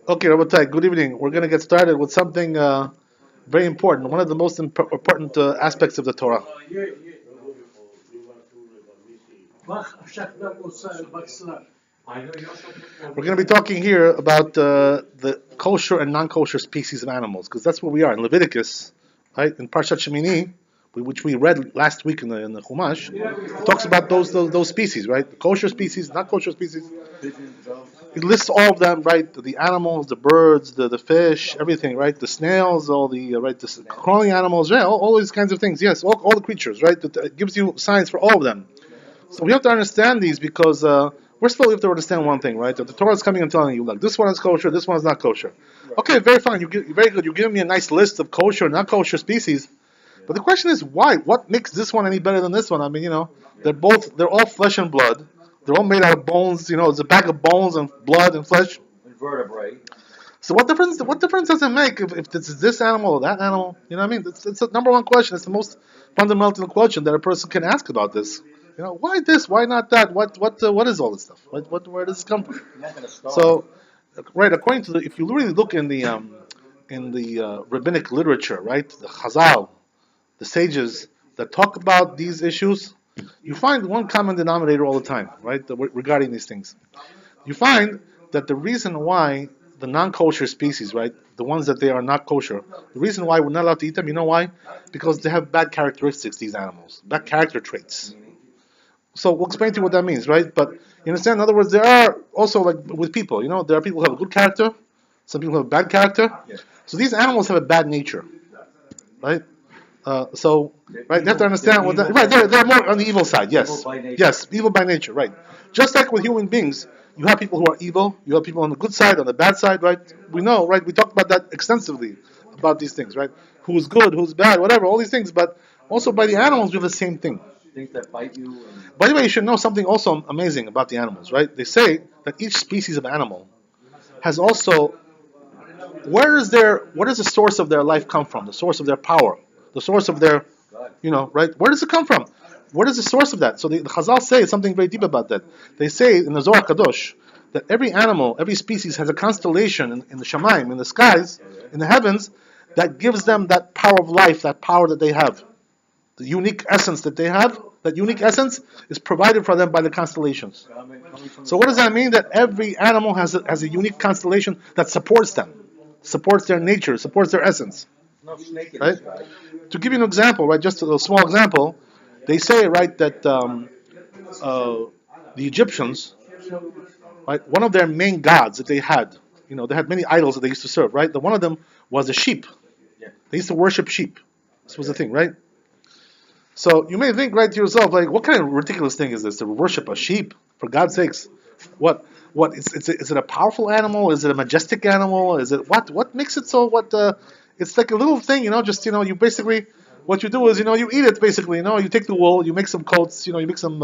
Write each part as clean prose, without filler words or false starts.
Okay, Rabotai, good evening. We're going to get started with something very important, one of the most important aspects of the Torah. We're going to be talking here about the kosher and non-kosher species of animals, because that's where we are in Leviticus, right? In Parshat Shemini, which we read last week in the Chumash, it talks about those species, right? The kosher species, not kosher species. It lists all of them, right? The animals, the birds, the fish, everything, right? The snails, all the right, the crawling animals, yeah, all these kinds of things. Yes, all the creatures, right? It gives you signs for all of them. So we have to understand these because first of all, we have to understand one thing, right? That the Torah is coming and telling you, like, this one is kosher, this one is not kosher. Okay, very fine. Very good. You're giving me a nice list of kosher and not kosher species. But the question is, why? What makes this one any better than this one? I mean, they're all flesh and blood. They're all made out of bones. It's a bag of bones and blood and flesh. Vertebrae. So what difference? What difference does it make if this is this animal or that animal? You know what I mean? It's the number one question. It's the most fundamental question that a person can ask about this. Why this? Why not that? What is all this stuff? Where does this come from? So, right, according to if you really look in the rabbinic literature, right, the Chazal, the sages that talk about these issues, you find one common denominator all the time, right, regarding these things. You find that the reason why the non-kosher species, right, the ones that they are not kosher, the reason why we're not allowed to eat them, you know why? Because they have bad characteristics, these animals, bad character traits. So we'll explain to you what that means, right? But you understand? In other words, there are also, like with people, there are people who have a good character, some people have a bad character. Yes. So these animals have a bad nature, right? Right, they have to understand what that. Right, they're more on the evil side. Yes, Evil by nature. yes, evil by nature. Right. Just like with human beings, you have people who are evil. You have people on the good side, on the bad side. Right. We know. Right. We talked about that extensively about these things. Right. Who's good, who's bad, whatever. All these things. But also by the animals, we have the same thing. Things that bite you. And By the way, you should know something also amazing about the animals. Right. They say that each species of animal has also what is the source of their life come from? The source of their power. The source of their God. right? Where does it come from? What is the source of that? So the Chazal say something very deep about that. They say in the Zohar Kadosh that every animal, every species has a constellation in the Shemaim, in the skies, in the heavens, that gives them that power of life, that power that they have. The unique essence that they have, that unique essence is provided for them by the constellations. So what does that mean? That every animal has a unique constellation that supports them, supports their nature, supports their essence. No snake in Right? the sky. To give you an example, right, just a small example, they say, right, that the Egyptians, right, one of their main gods that they had, they had many idols that they used to serve, right? One of them was a sheep. Yeah. They used to worship sheep. This was the thing, right? So you may think, right, to yourself, like, what kind of ridiculous thing is this to worship a sheep? For God's sakes, what? Is it a powerful animal? Is it a majestic animal? Is it what? What makes it so? It's like a little thing, just you basically what you do is you eat it basically. You take the wool, you make some coats, you make some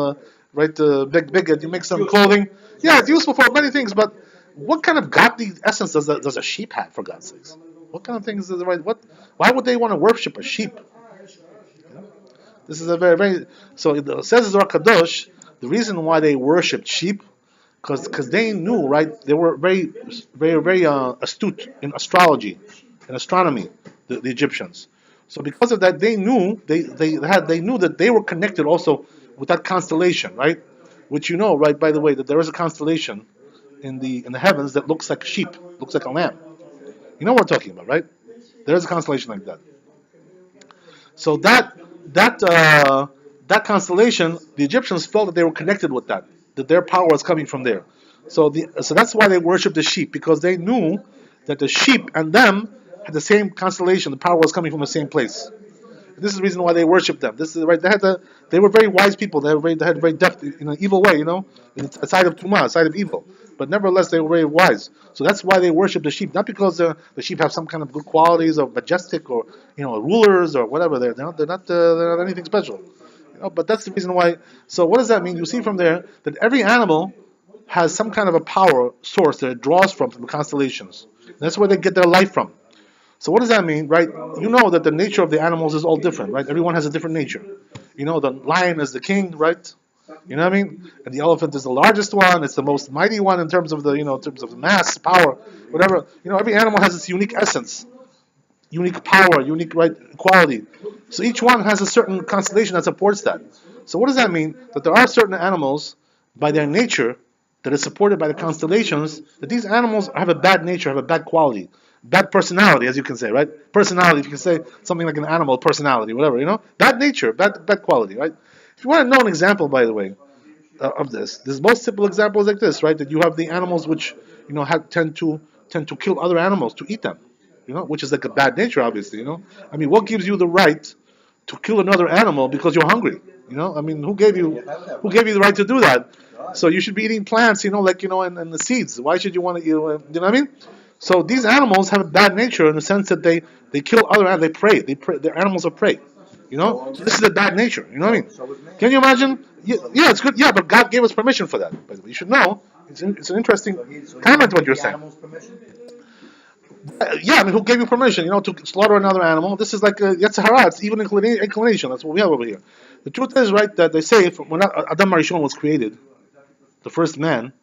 bigot, you make some clothing. Yeah, it's useful for many things, but what kind of godly essence does a sheep have, for God's sakes? What kind of things is it, right? Why would they want to worship a sheep? This is a very, very. So it says in Zohar Kadosh, the reason why they worshipped sheep, because they knew, right? They were very, very, very astute in astrology, in astronomy, the Egyptians. So because of that, they knew they knew that they were connected also with that constellation, right? Which right? By the way, that there is a constellation in the heavens that looks like a sheep, looks like a lamb. You know what we're talking about, right? There is a constellation like that. So that constellation, the Egyptians felt that they were connected with that their power was coming from there. So that's why they worshipped the sheep, because they knew that the sheep and them had the same constellation. The power was coming from the same place. This is the reason why they worshipped them. This is right. They were very wise people. They had very depth in an evil way, in a side of tumah, a side of evil. But nevertheless, they were very wise. So that's why they worship the sheep, not because the sheep have some kind of good qualities or majestic or rulers or whatever. They're not anything special. But that's the reason why. So what does that mean? You see from there that every animal has some kind of a power source that it draws from the constellations. And that's where they get their life from. So what does that mean, right? You know that the nature of the animals is all different, right? Everyone has a different nature. The lion is the king, right? You know what I mean? And the elephant is the largest one. It's the most mighty one in terms of the in terms of the mass, power, whatever. Every animal has its unique essence, unique power, unique quality. So each one has a certain constellation that supports that. So what does that mean? That there are certain animals, by their nature, that is supported by the constellations. That these animals have a bad nature, have a bad quality, bad personality, as you can say, right? Personality. If you can say something like an animal personality, whatever, bad nature, bad quality, right? If you want to know an example, by the way, of this most simple example is like this, right? That you have the animals which tend to kill other animals to eat them, which is like a bad nature, obviously. I mean, what gives you the right to kill another animal because you're hungry? I mean, who gave you the right to do that? So you should be eating plants, and the seeds. Why should you want to eat? You know what I mean? So these animals have a bad nature in the sense that they kill other animals. They prey. They're animals of prey. So this is a bad nature. You know what I mean? Can you imagine? Yeah, it's good. Yeah, but God gave us permission for that. But you should know. It's an interesting comment what you're saying. Yeah, I mean, who gave you permission, to slaughter another animal? This is like a Yetzirah. It's even inclination. That's what we have over here. The truth is, right, that they say when Adam Arishon was created, the first man,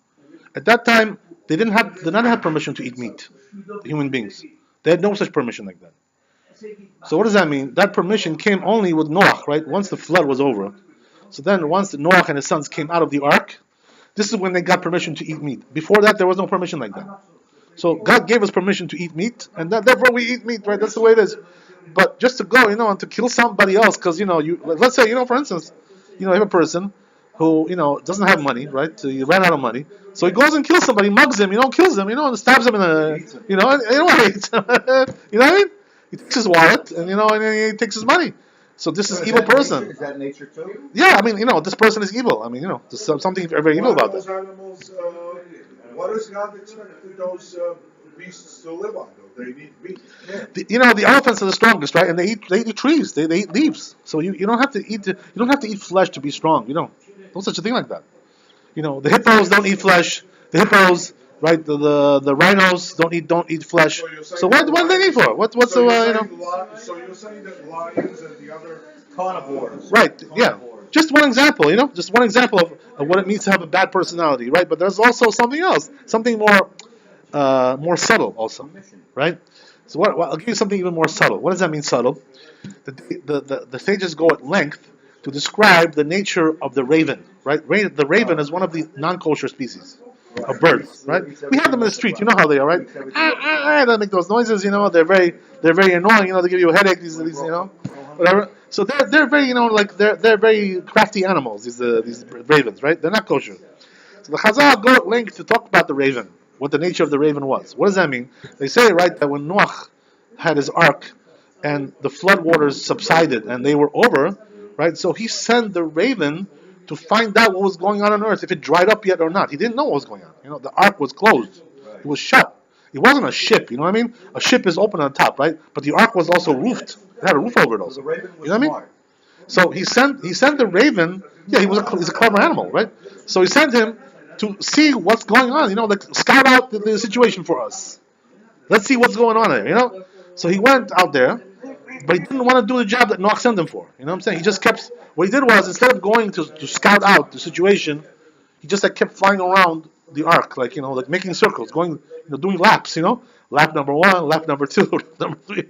at that time they did not have permission to eat meat. The human beings, they had no such permission like that. So what does that mean? That permission came only with Noach, right? Once the flood was over. So then, once Noach and his sons came out of the ark, this is when they got permission to eat meat. Before that, there was no permission like that. So God gave us permission to eat meat, and therefore we eat meat, right? That's the way it is. But just to go, and to kill somebody else, because let's say, for instance, you have a person who doesn't have money, right? So he ran out of money, so he goes and kills somebody, mugs him, kills him, and stabs him in the, you know what I mean? He takes his wallet, and and he takes his money. So this is evil person. Is that nature too? Yeah, I mean, this person is evil. I mean, there's something very evil about that. Animals, what does God expect those beasts to live on? Though they need meat. Yeah. The elephants are the strongest, right? And they eat trees. They eat leaves. So you don't have to eat flesh to be strong. No such a thing like that. The hippos don't eat flesh. The hippos, right? The rhinos don't eat flesh. So what do they need for? What's So you're saying that lions and the other Carnivores. Right? Yeah. Just one example, just one example of what it means to have a bad personality, right? But there's also something else, something more subtle, also, right? So I'll give you something even more subtle. What does that mean, subtle? The sages go at length to describe the nature of the raven, right? The raven is one of the non-kosher species of birds, right? We have them in the street. You know how they are, right? They make those noises. They're very annoying. They give you a headache. These whatever. So they're very they're very crafty animals. These ravens, right? They're not kosher. So the Chazal go at length to talk about the raven, what the nature of the raven was. What does that mean? They say, right, that when Noach had his ark and the flood waters subsided and they were over, right? So he sent the raven to find out what was going on earth, if it dried up yet or not. He didn't know what was going on. The ark was closed. It was shut. It wasn't a ship, you know what I mean? A ship is open on top, right? But the ark was also roofed. It had a roof over it also. The raven was you know what I mean? So he sent the raven. Yeah, he's a clever animal, right? So he sent him to see what's going on. Scout out the situation for us. Let's see what's going on there. So he went out there, but he didn't want to do the job that Noach sent him for. You know what I'm saying? He just kept. What he did was, instead of going to scout out the situation, he just kept flying around the ark, making circles, going, doing laps. Lap number 1, lap number 2, lap number 3.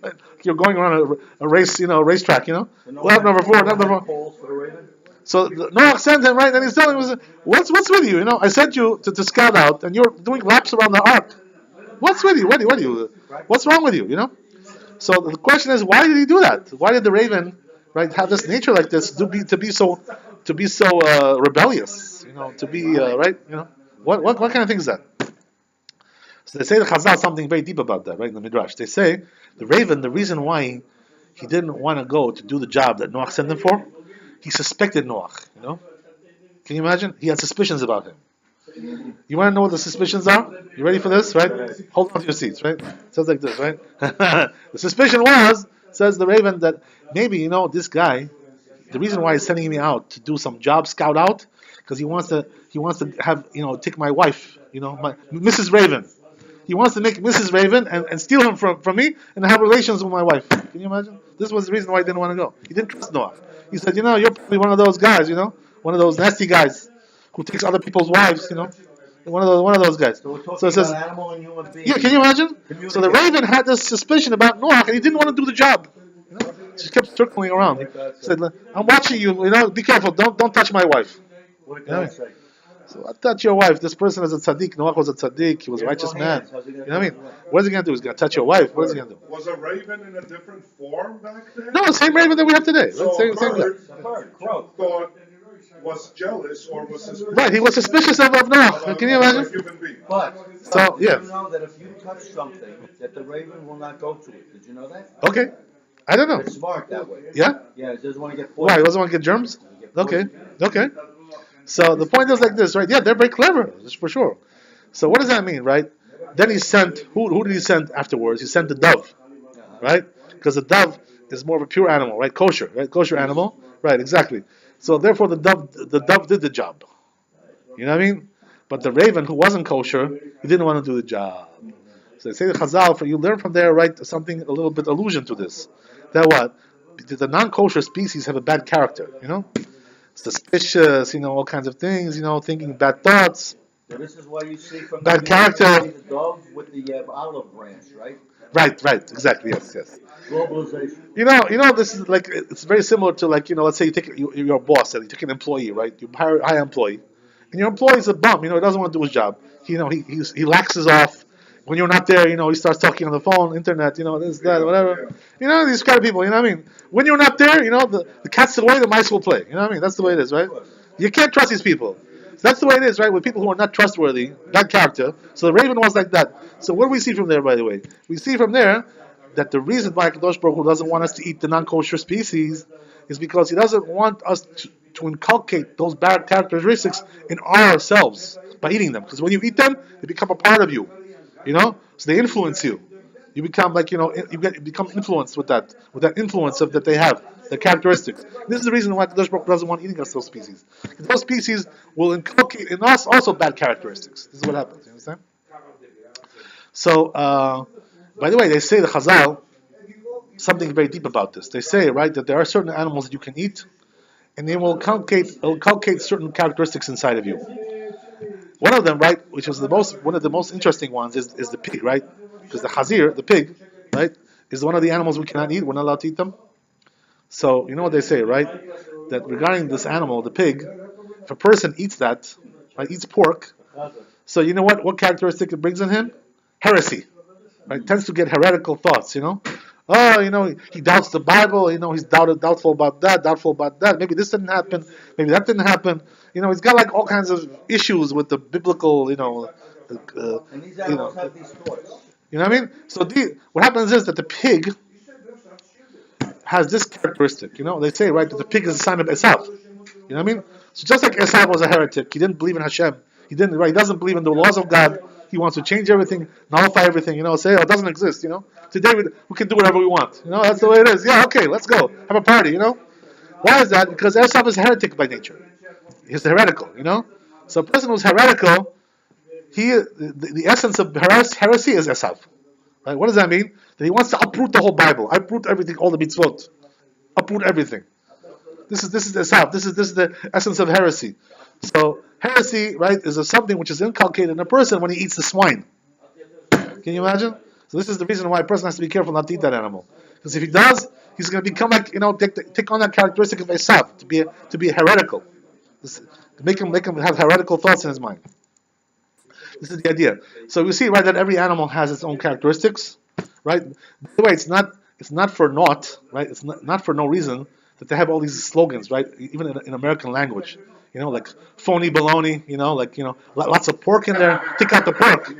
You're going around a race, racetrack. Lap number 4, lap number 4. So Noach sent him, right, and he's telling him, "What's with you? I sent you to scout out, and you're doing laps around the ark. What's with you? What are you? What's wrong with you? So the question is, why did he do that? Why did the raven, right, have this nature like this to be so rebellious? To be right? What kind of thing is that? So they say the Chazal something very deep about that, right, in the Midrash. They say the raven, the reason why he didn't want to go to do the job that Noach sent him for, he suspected Noach. Can you imagine? He had suspicions about him. You want to know what the suspicions are? You ready for this, right? Hold on to your seats, right? Sounds like this, right? The suspicion was, says the raven, that maybe, this guy, the reason why he's sending me out to do some job scout out, because he wants to have, take my wife, my Mrs. Raven. He wants to make Mrs. Raven and steal him from me and have relations with my wife. Can you imagine? This was the reason why he didn't want to go. He didn't trust Noah. He said, you're probably one of those guys, one of those nasty guys who takes other people's wives, one of those guys. So we're talking So it says, about animal and human being. yeah, can you imagine? So the raven had this suspicion about Noah, and he didn't want to do the job. Just kept circling around. He said, "I'm watching you. Be careful. Don't touch my wife." What did Yeah. God say? So I touch your wife. This person is a tzaddik. Noah was a tzaddik. He was a righteous man. How's he You gonna know what I do mean? it? What is he gonna do? He's gonna touch your wife. What is he gonna do? Was a raven in a different form back then? No, the same raven that we have today. So Same a guy. bird A bird, crow. thought was jealous or was suspicious. Right, he was suspicious of Noah. Can you of a imagine? human being. But So, yeah. did you know that if you touch something, that the raven will not go to it? Did you know that? Okay. I don't know. It's smart that way. Yeah? Yeah, it doesn't want to get Why? He poisoned. doesn't want to get germs? Okay. Okay. So the point is like this, right? Yeah, they're very clever, that's for sure. So what does that mean, right? Then he sent, who did he send afterwards? He sent the dove, right? Because the dove is more of a pure animal, right? Kosher, right? Kosher animal. Right, exactly. So therefore the dove did the job. You know what I mean? But the raven, who wasn't kosher, he didn't want to do the job. So they say the Chazal, you learn from there, right, something, a little bit allusion to this. That what? The non-kosher species have a bad character, suspicious, all kinds of things, thinking bad thoughts. So this is why you see from Bad the character. the dove with the olive branch, right? Right, exactly, yes. Globalization. This is like, it's very similar to like, let's say you're a boss, and you take an employee, right? You hire a high employee, and your employee is a bum, he doesn't want to do his job. He laxes off. When you're not there, he starts talking on the phone, internet, this, that, whatever. These kind of people, you know what I mean? When you're not there, the cat's away, the mice will play. You know what I mean? That's the way it is, right? You can't trust these people. So that's the way it is, right? With people who are not trustworthy, bad character. So the raven was like that. So what do we see from there, by the way? We see from there that the reason why Kadosh Baruch Hu doesn't want us to eat the non-kosher species is because he doesn't want us to inculcate those bad characteristics in ourselves by eating them. Because when you eat them, they become a part of you. So they influence you. You become like, you become influenced with that influence that they have, the characteristics. This is the reason why Kadosh Baruch Hu doesn't want eating us those species. Those species will inculcate in us also bad characteristics. This is what happens. You understand? So, by the way, they say the Chazal something very deep about this. They say, right, that there are certain animals that you can eat, and they will inculcate certain characteristics inside of you. One of them, right, which is one of the most interesting ones, is the pig, right? Because the chazir, the pig, right, is one of the animals we cannot eat. We're not allowed to eat them. So you know what they say, right? That regarding this animal, the pig, if a person eats that, right, eats pork, so you know what characteristic it brings in him? Heresy, right? Tends to get heretical thoughts, Oh, he doubts the Bible. He's doubtful about that. Maybe this didn't happen. Maybe that didn't happen. He's got like all kinds of issues with the biblical, And these animals have these thoughts. You know what I mean? So what happens is that the pig has this characteristic. They say, right, that the pig is a sign of Esav. You know what I mean? So just like Esav was a heretic, he didn't believe in Hashem. He doesn't believe in the laws of God. He wants to change everything, nullify everything. Say, it doesn't exist. Today we can do whatever we want. That's the way it is. Yeah, okay, let's go have a party. Why is that? Because Esav is heretic by nature. He's heretical. So a person who's heretical, the essence of heresy is Esav. Right? What does that mean? That he wants to uproot the whole Bible, uproot everything, all the mitzvot, uproot everything. This is Esav. This is the essence of heresy. So heresy, right, is something which is inculcated in a person when he eats the swine. Can you imagine? So this is the reason why a person has to be careful not to eat that animal. Because if he does, he's going to become like, take on that characteristic of Esav, to be heretical. To make him have heretical thoughts in his mind. This is the idea. So we see, right, that every animal has its own characteristics, right? By the way, it's not for naught, right? It's not for no reason that they have all these slogans, right? Even in American language, like phony baloney, lots of pork in there. Take out the pork,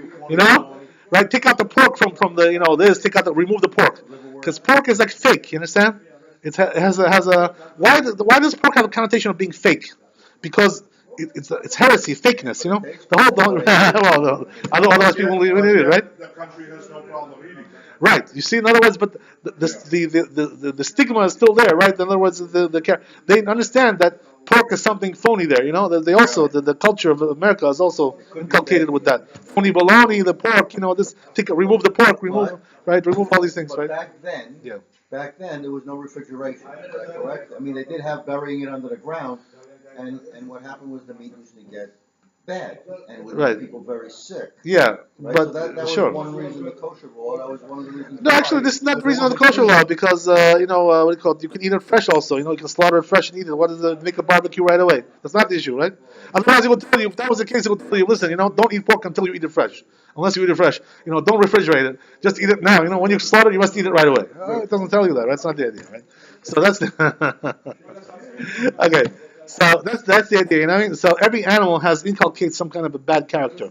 right? Take out the pork from the this. Remove the pork, because pork is like fake. You understand? It has a why does pork have a connotation of being fake? Because it's heresy, fakeness, the whole otherwise people will eat it, right? The country has no problem eating. Right. You see, in other words, but the stigma is still there, right? In other words, they understand that pork is something phony there. They also the culture of America is also inculcated with that phony baloney, the pork. Remove the pork, remove all these things, But right? back then there was no refrigeration, correct? I mean, they did have burying it under the ground, And what happened was the meat used to get bad, and it would Right. make people very sick. Yeah, Right? but So that was sure. one reason the kosher law. That was one of the reasons. No, why. actually, this is not the Because reason of they the kosher wanted law to- because what do you call it? You can eat it fresh also. You can slaughter it fresh and eat it. What is it? Make a barbecue right away. That's not the issue, right? Otherwise, it will tell you. If that was the case, it will tell you, listen, don't eat pork until you eat it fresh. Unless you eat it fresh, don't refrigerate it. Just eat it now. When you slaughter, it, you must eat it right away. It doesn't tell you that. Right? That's not the idea, right? So that's the okay. So that's the idea. You know what I mean? So every animal has inculcates some kind of a bad character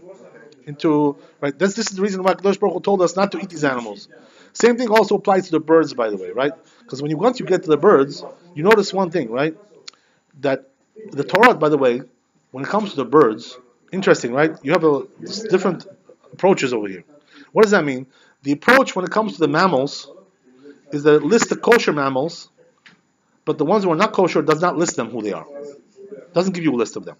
into right. This is the reason why Kadosh Baruch Hu told us not to eat these animals. Same thing also applies to the birds, by the way, right? Because once you get to the birds, you notice one thing, right? That the Torah, by the way, when it comes to the birds, interesting, right? You have different approaches over here. What does that mean? The approach when it comes to the mammals is that it lists the kosher mammals, but the ones who are not kosher does not list them who they are. Doesn't give you a list of them.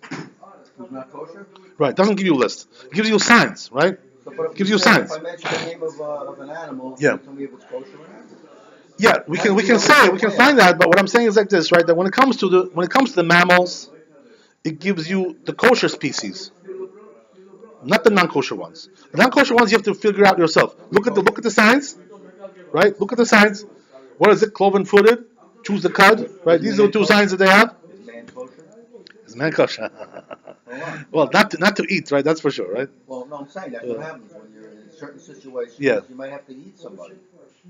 Who's not kosher? Right? Doesn't give you a list. It gives you signs, right? So, but if Gives you say, signs. If I mention the name of an animal, Yeah. can you tell me if it's kosher or not? Yeah, we can find that, but what I'm saying is like this, right? That when it comes to the mammals, it gives you the kosher species, not the non-kosher ones. The non-kosher ones you have to figure out yourself. Look at the signs, right? Look at the signs. What is it? Cloven-footed. Choose the cud, right? These are the two signs that they have. Is man kosher? Is man kosher? Or what? Well, not to eat, right? That's for sure, right? Well, no, I'm saying that's what happens when you're in certain situations. Yeah. You might have to eat somebody.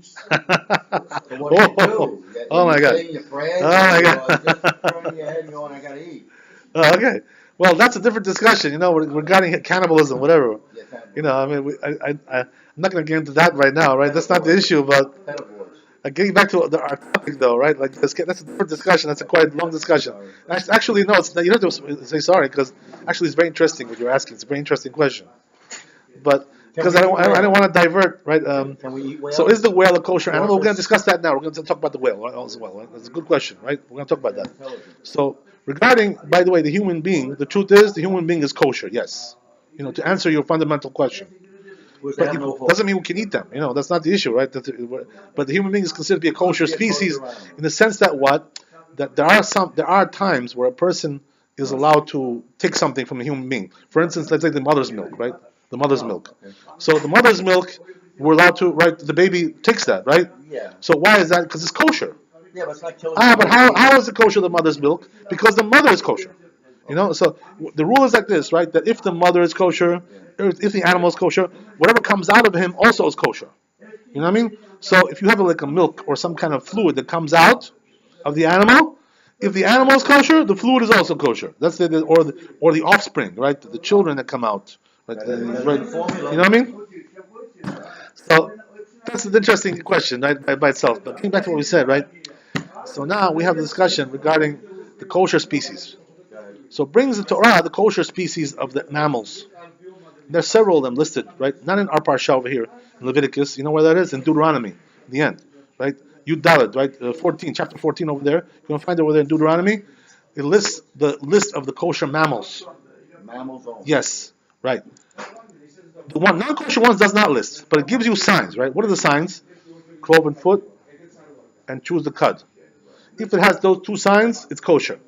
So oh, what do? oh my God! Your prayers, Oh my or God! just turn your head and go, I gotta eat. Oh, okay. Well, that's a different discussion, regarding cannibalism, whatever. Yeah, kind of. I mean, I'm not going to get into that right now, right? That's not the issue, but Pedivores. getting back to our topic, though, right? Like, that's a different discussion. That's a quite long discussion. Actually, no, it's, you don't have to say sorry, because actually it's very interesting what you're asking. It's a very interesting question. But, because I don't want to divert, right? Can we eat whale? So is the whale a kosher animal? We're going to discuss that now. We're going to talk about the whale as well. Right? That's a good question, right? We're going to talk about that. So regarding, by the way, the human being, the truth is the human being is kosher, yes. To answer your fundamental question. But it doesn't mean we can eat them. That's not the issue, right? But the human being is considered to be a kosher species in the sense that that there are times where a person is allowed to take something from a human being. For instance, let's take the mother's milk, right? The mother's milk. So the mother's milk, we're allowed to, right? The baby takes that, right? Yeah. So why is that? Because it's kosher. Yeah, but it's not killing. But how is it kosher, the mother's milk? Because the mother is kosher. So the rule is like this, right? That if the mother is kosher, if the animal is kosher, whatever comes out of him also is kosher. You know what I mean? So if you have like a milk or some kind of fluid that comes out of the animal, if the animal is kosher, the fluid is also kosher. That's or the offspring, right? The children that come out, right? You know what I mean? So that's an interesting question, right, by itself. But getting back to what we said, right? So now we have a discussion regarding the kosher species. So it brings the Torah the kosher species of the mammals. There's several of them listed, right? Not in our parsha over here in Leviticus. You know where that is? In Deuteronomy, the end, right? Yud Dalet, right? 14, chapter 14 over there. You're going to find it over there in Deuteronomy. It lists the list of the kosher mammals. Mammals only. Yes, right. The non-kosher ones does not list, but it gives you signs, right? What are the signs? Cloven foot and choose the cud. If it has those two signs, it's kosher.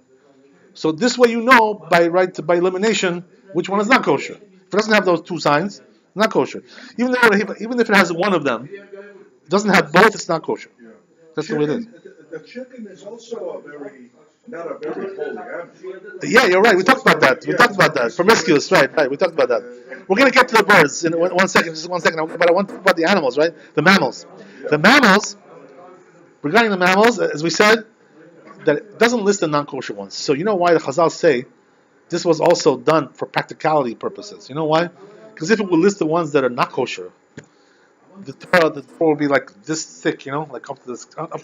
So this way you know by elimination which one is not kosher. If it doesn't have those two signs, it's not kosher. Even if it has one of them, it doesn't have both, it's not kosher. That's the way it is. The chicken is also not a very holy animal. Yeah, you're right. We talked about that. Promiscuous, right. We talked about that. We're going to get to the birds in one second. But I want to talk about the animals, right? The mammals. Regarding the mammals, as we said, that it doesn't list the non-kosher ones. So you know why the Chazal say this was also done for practicality purposes. You know why? Because if it would list the ones that are not kosher, the Torah would be like this thick, like up to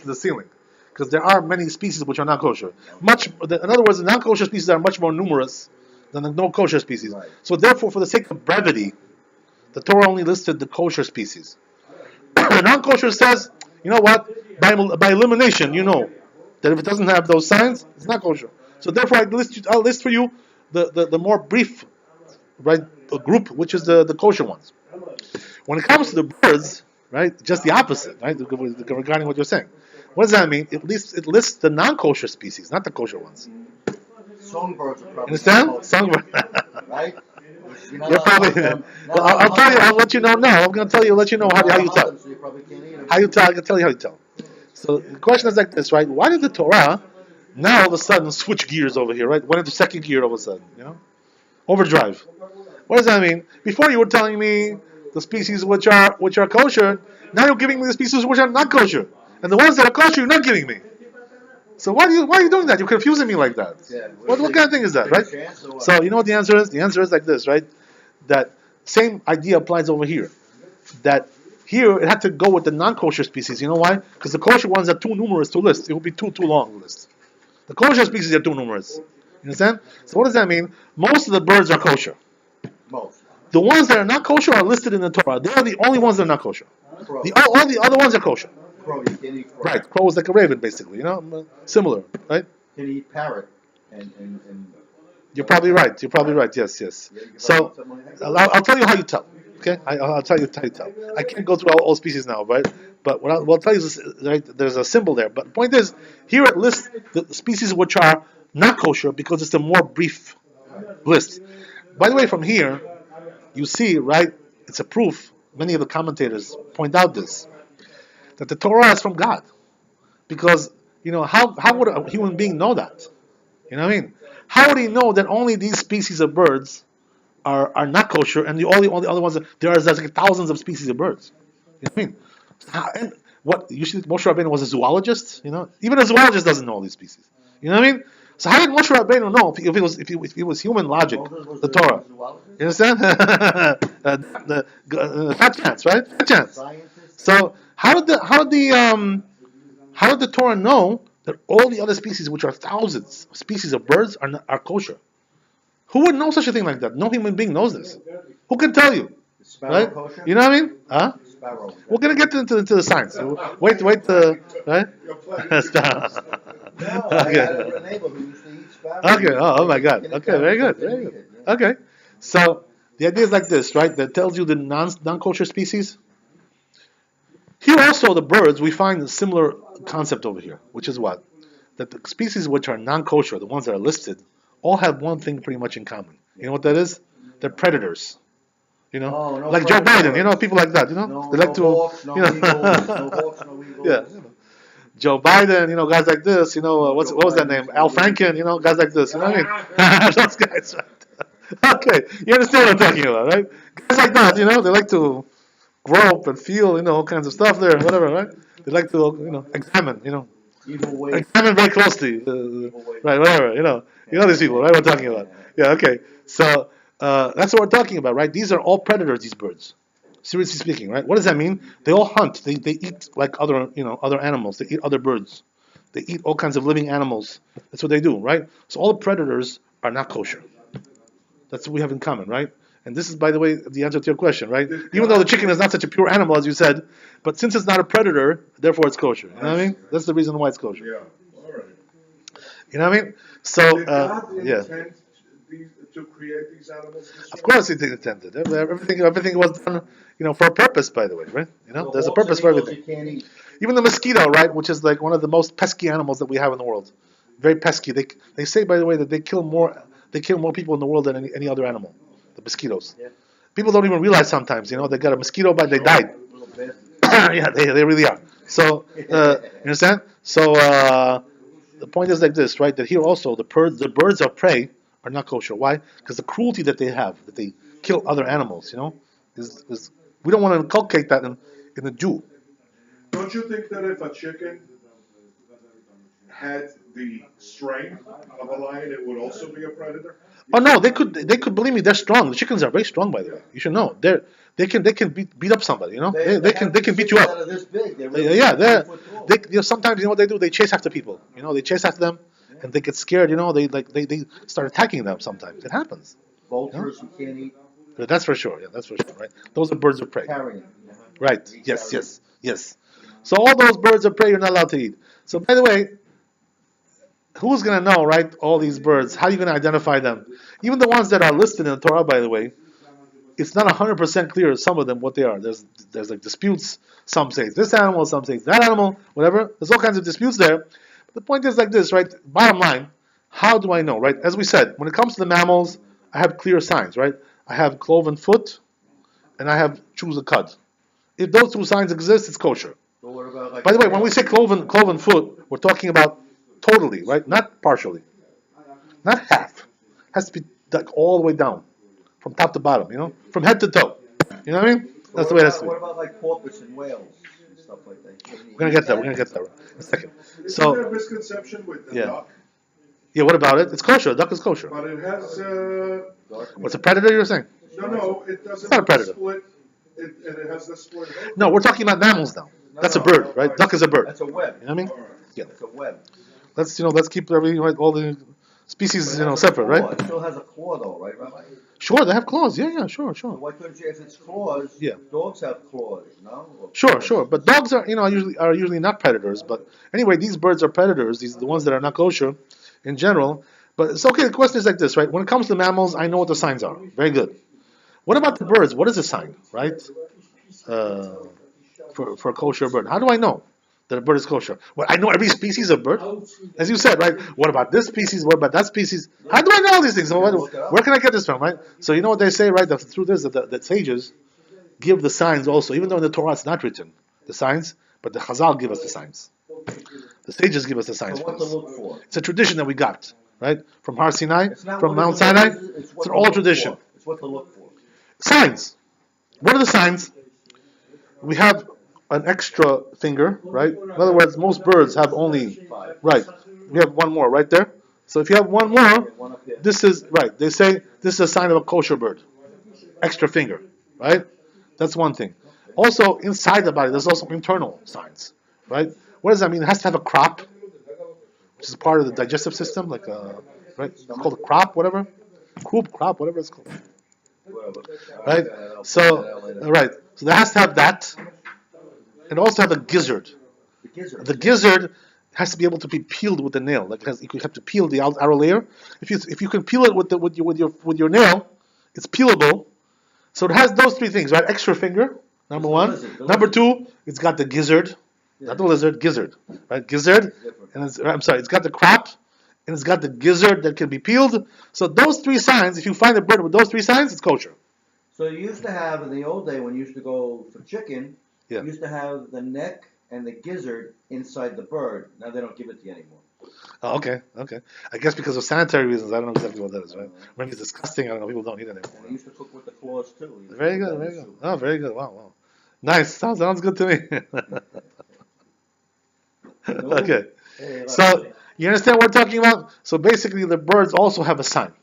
the ceiling. Because there are many species which are not kosher. In other words, the non-kosher species are much more numerous than the no-kosher species. Right. So therefore, for the sake of brevity, the Torah only listed the kosher species. The non-kosher says, you know what? By elimination, you know that if it doesn't have those signs, it's not kosher. So therefore, I'll list for you the more brief, right, group, which is the kosher ones. When it comes to the birds, right, just the opposite, right, regarding what you're saying. What does that mean? It lists the non-kosher species, not the kosher ones. songbirds are probably. Understand? Songbird. Right? You're not You're allowed to probably. hunt them. Not Well, allowed to I'll tell you. hunt I'll them. let you know now. I'm gonna tell you. Let you know You're how, not how allowed you to hunt tell. them, so you probably can't eat them. How you tell? I can tell you how you tell. So the question is like this, right? Why did the Torah now all of a sudden switch gears over here, right? Went into second gear all of a sudden, overdrive. What does that mean? Before you were telling me the species which are kosher, now you're giving me the species which are not kosher, and the ones that are kosher you're not giving me. So why are you doing that? You're confusing me like that. Yeah, What kind of thing is that, right? chance or what? So you know what the answer is? The answer is like this, right? That same idea applies over here. That here it had to go with the non-kosher species. You know why? Because the kosher ones are too numerous to list. It would be too long to list. The kosher species are too numerous. You understand? So what does that mean? Most of the birds are kosher. Most. The ones that are not kosher are listed in the Torah. They are the only ones that are not kosher. Crow. All the other ones are kosher. Crow, you can't eat crow. Right. Crow is like a raven, basically. Similar, right? You can eat parrot. And You're probably right. You're probably right. Yes, yes. yeah, you can So probably eat something like that. I'll tell you how you tell. Okay, I'll tell you how you tell. I can't go through all species now, right? But what I'll tell you is, right, there's a symbol there. But the point is, here it lists the species which are not kosher because it's a more brief list. By the way, from here, you see, right, it's a proof. Many of the commentators point out this, that the Torah is from God. Because, how would a human being know that? You know what I mean? How would he know that only these species of birds are not kosher, and all the other ones, there's like thousands of species of birds? You know what I mean? And what, usually Moshe Rabbeinu was a zoologist? Even a zoologist doesn't know all these species. You know what I mean? So how did Moshe Rabbeinu know if it was human logic, Moses was the a Torah? zoologist? You understand? Fat chance, right? Fat chance. Scientist? So how did the Torah know that all the other species, which are thousands of species of birds, are kosher? Who would know such a thing like that? No human being knows this. Who can tell you? Is sparrow Right? kosher? You know what I mean? Huh? Sparrow. We're gonna get into the science. Wait, right? You're playing. No, I had Okay. a neighbor who used to eat sparrow. Okay. Oh my God. Get it Okay. down, Very good. didn't Very eat good. it, yeah. Okay. So the idea is like this, right? That tells you the non-kosher species. Here also the birds, we find a similar concept over here, which is what? That the species which are non-kosher, the ones that are listed, all have one thing pretty much in common. You know what that is? They're predators. Oh, no Like Joe predators. Biden, people like that, No, they like to, hawks, no eagles, no hawks, no eagles. yeah. Joe Biden, guys like this, what was that name? Al Franken, guys like this, you know what I mean? Those guys, right? Okay, you understand what I'm talking about, right? Guys like that, they like to grope and feel, all kinds of stuff there, whatever, right? They like to, examine, Evil ways. examine very closely, right? Whatever, these people, right? What I'm talking about. Yeah, okay. So that's what we're talking about, right? These are all predators, these birds. Seriously speaking, right? What does that mean? They all hunt. They eat like other animals. They eat other birds. They eat all kinds of living animals. That's what they do, right? So all the predators are not kosher. That's what we have in common, right? And this is, by the way, the answer to your question, right? Even though the chicken is not such a pure animal as you said, but since it's not a predator, therefore it's kosher. You know what I mean? That's the reason why it's kosher. Yeah, all right. You know what I mean? So, Did God yeah. intend to create these animals this Of way? course, it intended. Everything was done, for a purpose. By the way, right? So There's a hawks purpose and for eagles everything. You can't eat. Even the mosquito, right, which is like one of the most pesky animals that we have in the world. Very pesky. They say, by the way, that they kill more people in the world than any other animal. The mosquitoes. Yeah. People don't even realize sometimes. They got a mosquito bite, they died. Little bastard. Yeah, they really are. So, you understand? So the point is like this, right? That here also the birds of prey are not kosher. Why? Because the cruelty that they have, that they kill other animals. Is we don't want to inculcate that in the Jew. Don't you think that if a chicken had the strength of a lion, it would also be a predator? Oh no, they could believe me. They're strong. The chickens are very strong, by the way. You should know. They can beat up somebody. They can beat you That up. are this big. They're Yeah, really yeah, they're 5 foot tall. sometimes what they do, they chase after people. They chase after them, and they get scared. They start attacking them. Sometimes it happens. Vultures you can't eat. But that's for sure. Yeah, that's for sure. Right? Those are birds of prey. Carrion. Right. Yes. So all those birds of prey you're not allowed to eat. So by the way, who's gonna know, right? All these birds. How are you gonna identify them? Even the ones that are listed in the Torah, by the way, it's not 100% clear. Some of them what they are. There's like disputes. Some say it's this animal. Some say it's that animal. Whatever. There's all kinds of disputes there. But the point is like this, right? Bottom line, How do I know, right? As we said, when it comes to the mammals, I have clear signs, right? I have cloven foot, and I have choose a cud. If those two signs exist, it's kosher. But what about like? By the way, when we say cloven foot, we're talking about totally, right? Not partially, not half. Has to be like all the way down, from top to bottom. From head to toe. You know what I mean? That's the way it has to be. What about like porpoise and whales and stuff like that? We're gonna get there. We're gonna get there in a second. Isn't there So, a misconception with the Yeah. duck? yeah, what about it? It's kosher. Duck is kosher. But it has, What's a predator? You're saying? no, it doesn't Not a have the predator. split, and it has the split head. No, we're talking about mammals now. That's a bird, right? Duck is a bird. That's a web. You know what I mean? Yeah. It's a web. Let's keep everything right. All the species, But it has a separate, claw. right? It still has a claw though, right, Rabbi? Sure, they have claws. Yeah, sure. So why couldn't you, if it's claws, Yeah. dogs have claws, no? Or Sure, claws. sure. But dogs are usually not predators. But anyway, these birds are predators. These are the ones that are not kosher, in general. But it's okay. The question is like this, right? When it comes to mammals, I know what the signs are. Very good. What about the birds? What is a sign, right? For a kosher bird, how do I know that a bird is kosher? Well, I know every species of bird, as you said, right? What about this species? What about that species? How do I know all these things? Where can I get this from, right? So you know what they say, right? The truth is that the sages give the signs also, even though in the Torah it's not written, the signs, but the Chazal give us the signs. The sages give us the signs So for what to us. look for? It's a tradition that we got, right? From Har Sinai, It's not from what Mount to look- Sinai. It's what It's to an old look tradition. for. It's what to look for. Signs. What are the signs? We have an extra finger, right? In other words, most birds have only, Five. right. We have one more right there. So if you have one more, One up here. this is, right, they say this is a sign of a kosher bird. Extra finger, right? That's one thing. Also, inside the body, there's also internal signs, right? What does that mean? It has to have a crop, which is part of the digestive system, like right? It's called a crop, whatever. Crop, whatever it's called. Whatever. Right? I'll So, figure that out later. right. So there has to have that, and also have a gizzard. The gizzard. The gizzard has to be able to be peeled with the nail. Like you have to peel the outer layer. If you can peel it with your nail, it's peelable. So it has those three things, right? Extra finger, number the one. lizard, the Number lizard. two, it's got the gizzard, not the lizard, gizzard, right? Gizzard, and it's got the crop, and it's got the gizzard that can be peeled. So those three signs, if you find a bird with those three signs, it's kosher. So you used to have, in the old day, when you used to go for chicken, Yeah. you used to have the neck and the gizzard inside the bird. Now they don't give it to you anymore. Oh, okay. I guess because of sanitary reasons, I don't know exactly what that is, right? Maybe it's disgusting. I don't know. People don't eat it And they anymore. used to cook with the claws too. You used to Very put that good, in very the good. soup. Oh, very good. Wow. Nice. Sounds good to me. Okay. Hey, look. So you understand what we're talking about? So basically, the birds also have a sign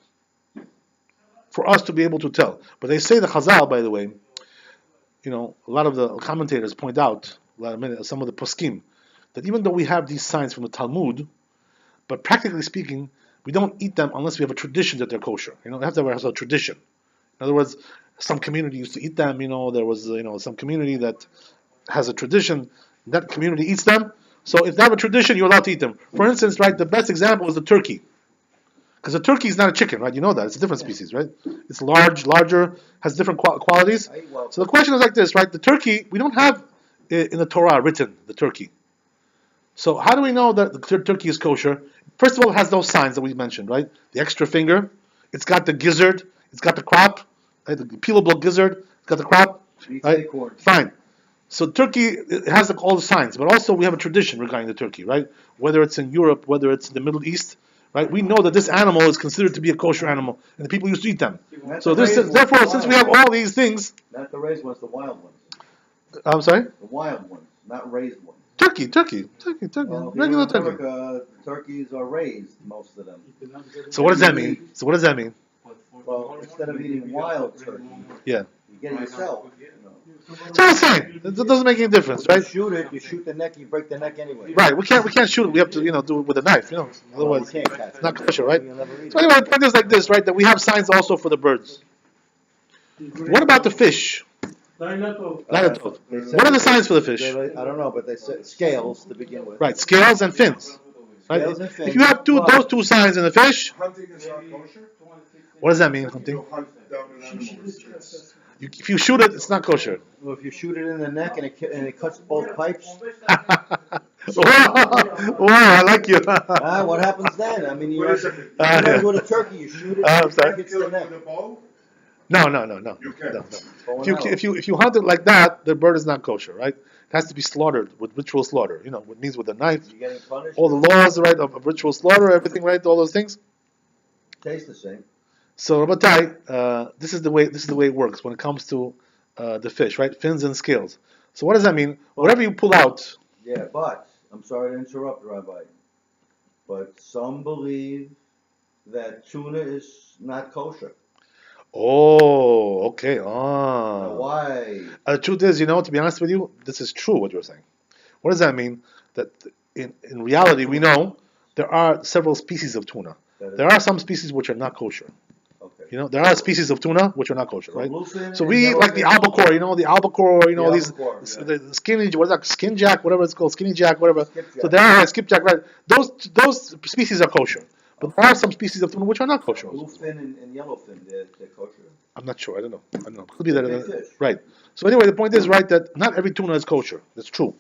for us to be able to tell. But they say the Chazal, by the way, a lot of the commentators point out, some of the poskim, that even though we have these signs from the Talmud, but practically speaking, we don't eat them unless we have a tradition that they're kosher. We have to have a tradition. In other words, some community used to eat them. There was some community that has a tradition. That community eats them. So if they have a tradition, you're allowed to eat them. For instance, right, the best example is the turkey. Because the turkey is not a chicken, right? You know that. It's a different species, right? It's larger, has different qualities. I eat wild So the question is like this, right? The turkey, we don't have in the Torah written, the turkey. So how do we know that the turkey is kosher? First of all, it has those signs that we mentioned, right? The extra finger, it's got the gizzard, it's got the crop, right? The peelable gizzard, it's got the crop, Eats right? acorns. Fine. So Turkey it has all the signs, but also we have a tradition regarding the turkey, right? Whether it's in Europe, whether it's in the Middle East, right? We know that this animal is considered to be a kosher animal, and the people used to eat them. Not So the raised ones, therefore, the since wild we have ones. all these things, Not the raised ones, the wild ones. I'm sorry, The wild ones, not raised ones. turkey, Well, regular here in turkey. America, turkeys are raised, most of them. So what does that mean? Well, instead of eating wild turkey, Yeah. you get it yourself. So I'm saying it doesn't make any difference, You right? shoot it, you shoot the neck, you break the neck anyway. Right. We can't shoot it. We have to do it with a knife. Well, Otherwise, you can't catch it's not it. kosher, right? You'll never eat So it. anyway, the point is like this, right? That we have signs also for the birds. What about the fish? Dinosaurs. They said- What are the signs for the fish? I don't know, but they said scales to begin with. Right, scales and fins. Right? Scales and fins. If you have those two signs in the fish, Hunting is not kosher? what does that mean? You Hunting? hunt down an animal, it's If you shoot it, it's not kosher. Well, if you shoot it in the neck and it cuts both pipes, Wow, I like you. What happens then? I mean, you What know, is it? sometimes with a turkey, you shoot it, I'm it sorry. hits Kill the it neck. with a bow? No. You can't. No. Bow If and you, arrow. if you hunt it like that, the bird is not kosher, right? It has to be slaughtered with ritual slaughter. You know, it means with a knife. You're getting punished. All the laws, right, of ritual slaughter, everything, right, all those things. Tastes the same. So, Rabbatai, this is the way it works when it comes to the fish, right? Fins and scales. So, what does that mean? Whatever you pull out. Yeah, but I'm sorry to interrupt, Rabbi. But some believe that tuna is not kosher. Oh, okay. Now, why? The truth is, to be honest with you, this is true what you're saying. What does that mean? That in reality, we know there are several species of tuna. There are some species which are not kosher. Okay. There are species of tuna which are not kosher, right? bluefin So and we eat like the albacore, the albacore, The these albacore, yeah. the skinny, what is that, skin jack, whatever it's called, skinny jack, whatever. Skipjack. So there are skipjack, right? Those species are kosher, but there are some species of tuna which are not kosher. Bluefin and yellowfin, they're kosher. I'm not sure. I don't know. Could be that. Big fish. Right. So anyway, the point is, right, that not every tuna is kosher. That's true.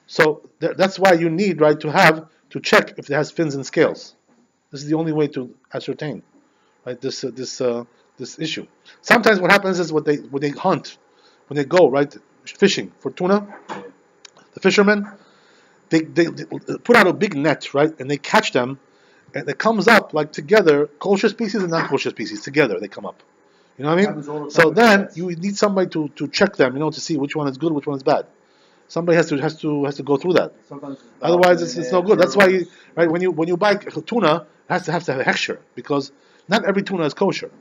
So that's why you need, right, to check if it has fins and scales. This is the only way to ascertain, right, this issue. Sometimes what happens is when they hunt, when they go, right, fishing for tuna, the fishermen, they put out a big net, right, and they catch them, and it comes up like together, kosher species and non-kosher species together. They come up. You know what I Happens all mean? the So time with then cats. you need somebody to check them, to see which one is good, which one is bad. Somebody has to go through that. Sometimes it's Otherwise, dolphin it's no and good. That's why turtles. right, when you buy tuna, it has to have a hechsher, because not every tuna is kosher.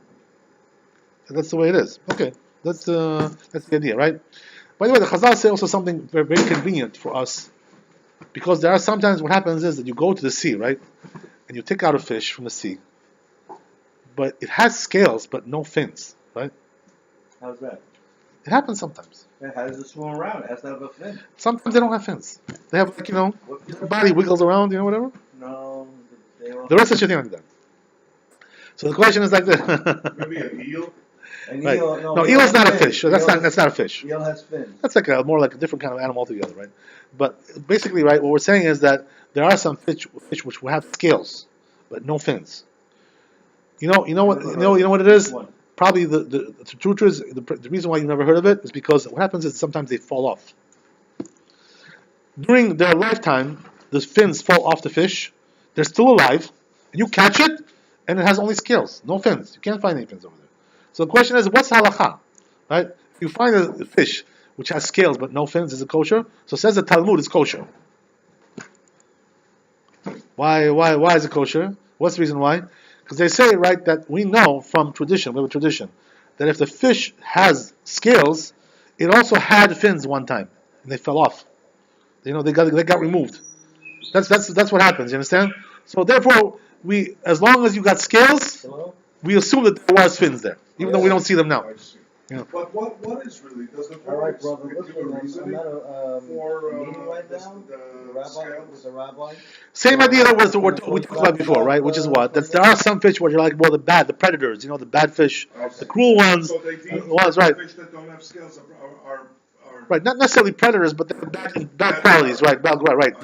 That's the way it is. Okay, that's the idea, right? By the way, the Chazal say also something very, very convenient for us, because there are sometimes what happens is that you go to the sea, right, and you take out a fish from the sea, but it has scales but no fins, right? How's that? It happens sometimes. Yeah, how does it swim around? It has to have a fin. Sometimes they don't have fins. They have like What the body wiggles around, whatever. No, they don't. There is such a thing like that. So the question is like this. Maybe an eel? An Right. eel, No, eel is has not a fins. fish. That's Eel not a fish. Eel has fins. That's like more like a different kind of animal altogether, right? But basically, right, what we're saying is that there are some fish which will have scales, but no fins. You know what it is? One. Probably the truth is the reason why you've never heard of it is because what happens is sometimes they fall off. During their lifetime, the fins fall off the fish. They're still alive, and you catch it, and it has only scales, no fins. You can't find any fins over there. So the question is, what's halacha, right? If you find a fish which has scales but no fins, is it kosher? So it says the Talmud is kosher. Why is it kosher? What's the reason why? Because they say, right, that we know from tradition, we have a tradition, that if the fish has scales, it also had fins one time, and they fell off. They got removed. That's what happens. You understand? So therefore, as long as you got scales, Hello? we assume that there was fins there, even though we don't see them now. I see. Yeah. But what is really, does the All right, Torah brother. give Listen, a I'm reasoning at a for meeting right this- now. the The rabbi, scales? with the rabbi. Same idea that we talked about before, right? Which is what? That there are some fish which are like the predators, the bad fish, the cruel ones, So they deem ones, right? fish that don't have scales are Right, not necessarily predators, but they're bad qualities, right? Right.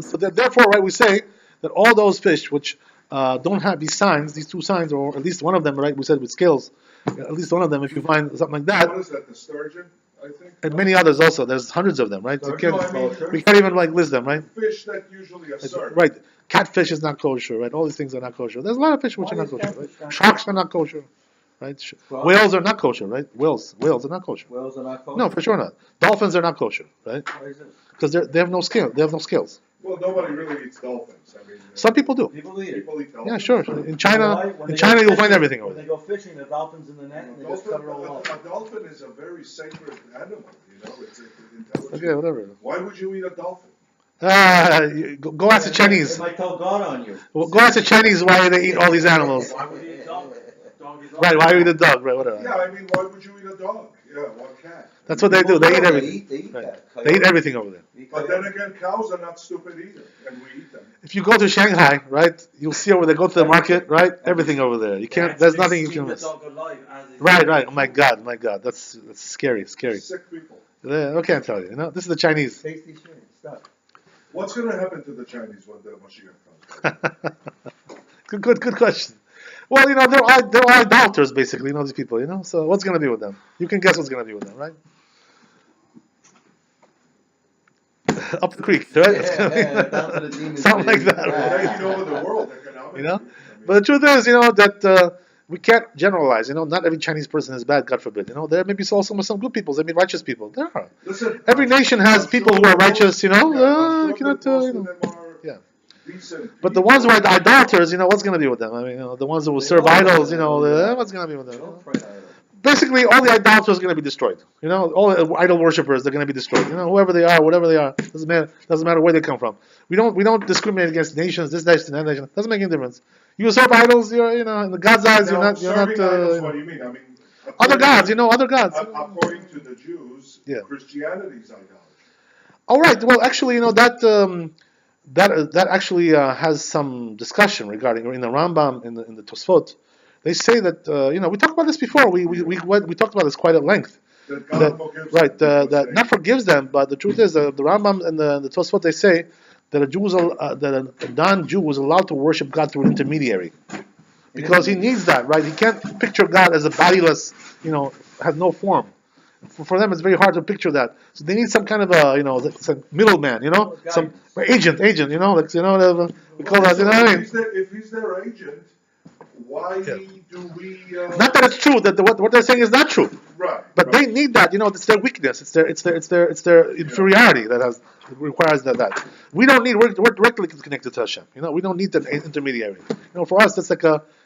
So therefore, right, we say that all those fish which don't have these signs, these two signs, or at least one of them, right? We said with scales, at least one of them. If you find something like that, What is that, the sturgeon, I think? and many others also. There's hundreds of them, right? So Sturgeon, we can't even list them, right? Fish that usually are served. Right. Catfish is not kosher, right? All these things are not kosher. There's a lot of fish which Why are not is kosher, catfish right? not Sharks are not kosher, right? Frogs? Whales are not kosher, right? Whales are not kosher. Whales are not kosher. No, for sure not. Dolphins are not kosher, right? Why is this? Because they have no scale. They have no scales. Well, nobody really eats dolphins, I mean. Some people do. People eat it. People eat dolphins. Yeah, sure. In China, When they in China go you'll find fishing- everything over When they there. go fishing, the dolphin's in the net and they just cut it all off. A dolphin is a very sacred animal, it's intelligent. Okay, whatever. Why would you eat a dolphin? Go ask the Chinese. It might tell God on you. Well, go ask the Chinese why they eat all these animals. Why would you eat dog? Dog is Right? Why eat a dog? Right? Whatever. Yeah, I mean, why would you eat a dog? Yeah, or a cat? That's what they do. They eat everything. They eat Right. that. They eat everything over there. But then again, cows are not stupid either, and we eat them. If you go to Shanghai, right, you'll see over there. Go to the market, right? Everything over there. You can't. There's nothing you can miss. Right. Oh my God. That's scary. Sick people. I can't tell you. You know, this is the Chinese. Tasty shit, stuff. What's gonna happen to the Chinese when the Mashiach comes? Good question. Well, you know, they're all idolaters, basically. You know, these people. You know, so what's gonna be with them? You can guess what's gonna be with them, right? Up the creek, right? It's gonna be down to the demons. something like that, They're right? taking over the world economically. You know? I mean, But the truth is, you know, that we can't generalize. You know, not every Chinese person is bad. God forbid. You know, there may be also some good people. There may be righteous people. There are. listen, Every nation has I'm people sure who are most- righteous. You know, yeah, I'm you sure cannot. that most You of know. them are Yeah. decent But the ones who are people. idolaters, you know, what's going to be with them? I mean, you know, the ones who will serve idols, you know, what's going to be with them? You know? Basically, all the idolaters are going to be destroyed. You know, all the idol worshippers, they're going to be destroyed. You know, whoever they are, whatever they are, doesn't matter where they come from. We don't discriminate against nations, this nation, that nation. Doesn't make any difference. You serve idols, you're, you know, in the God's eyes, Now, you're not. serving idols, what do you mean? I mean, Other according gods, to- you know, other gods. According to the Jews, Yeah. Christianity's idolatry. All right. Well, actually, you know that actually has some discussion regarding in the Rambam in the Tosfot. They say that you know we talked about this before. We talked about this quite at length. That God That, forgives right. them because That they- not forgives them, but the truth is the Rambam and the Tosfot they say that a non-Jew is allowed to worship God through an intermediary because he needs that. Right. He can't picture God as a bodiless, you know, has no form. For them, it's very hard to picture that. So they need some kind of a, you know, some middleman, you know, some agent, you know, like you know, we call that, you know what I mean? If he's their agent, why Yeah. do we? Not that it's true. That what they're saying is not true. Right. But right. they need that. You know, it's their weakness. It's their inferiority that requires that. We don't need. We're directly connected to Hashem. You know, we don't need that intermediary. You know, for us, it's like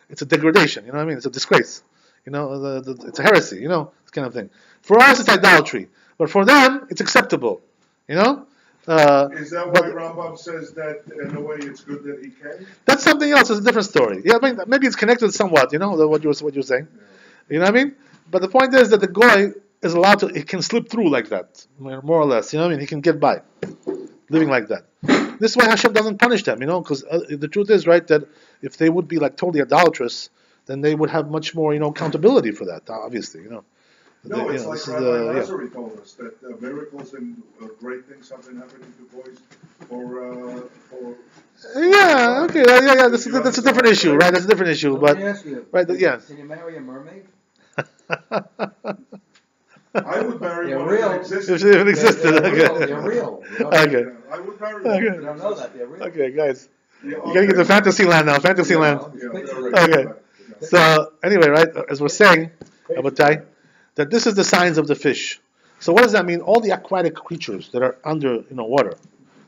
it's a degradation. You know what I mean? It's a disgrace. You know, it's a heresy. You know, this kind of thing. For us, it's idolatry. But for them, it's acceptable. You know. Is that why but- Rambam says that in a way it's good that he came? That's something else. It's a different story. Yeah, I mean, maybe it's connected somewhat. You know, what you're saying. You know what I mean? But the point is that the goy is allowed to. It can slip through like that, more or less. You know what I mean? He can get by, living like that. This is why Hashem doesn't punish them. You know, because the truth is, right, that if they would be like totally idolatrous, then they would have much more, you know, accountability for that. Obviously, you know. No, You it's know, like this is Rabbi the- Lazari told us that miracles and great things have been happening to boys for. Yeah. Okay. Yeah. That's a different issue, right? That's a different issue. Let me But ask you, right, yeah. Can you marry a mermaid? I would marry They're one real. that existed. if it existed, They're real. okay. They're real. You don't, Okay. I would marry Okay. one. you don't know that. They're real. Okay, guys. Yeah, You gotta get to fantasy land now. Fantasy land. Yeah, Okay. So anyway, right, as we're saying, Abatai, that this is the signs of the fish. So what does that mean? All the aquatic creatures that are under water,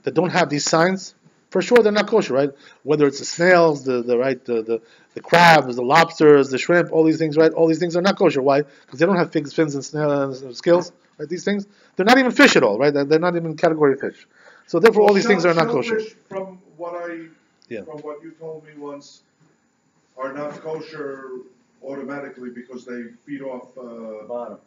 that don't have these signs, for sure they're not kosher, right? Whether it's the snails, the crabs, the lobsters, the shrimp, all these things, right? All these things are not kosher. Why? Because they don't have fins and snails and scales, right? These things, they're not even fish at all, right? They're not even category fish. So therefore, all these things are not kosher. Shellfish, from what you told me once, are not kosher automatically because they feed off. Bottom.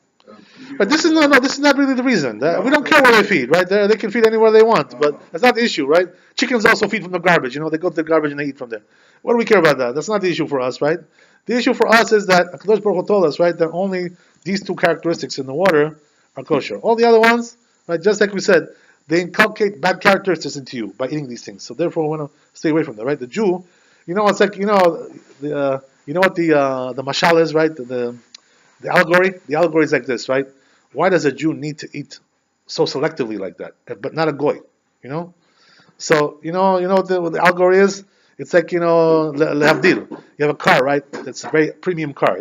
But this is not really the reason. We don't care where they feed, right? They can feed anywhere they want, but that's not the issue, right? Chickens also feed from the garbage. You know, they go to the garbage and they eat from there. What do we care about that? That's not the issue for us, right? The issue for us is that Hakadosh Baruch Hu told us, right, that only these two characteristics in the water are kosher. All the other ones, right, just like we said, they inculcate bad characteristics into you by eating these things. So therefore, we want to stay away from them, right? The Jew, it's like you know what the mashal is, right? The allegory. The allegory is like this, right? Why does a Jew need to eat so selectively like that, but not a goy? You know. So you know what the allegory is. It's like lehavdil. You have a car, right? That's a very premium car,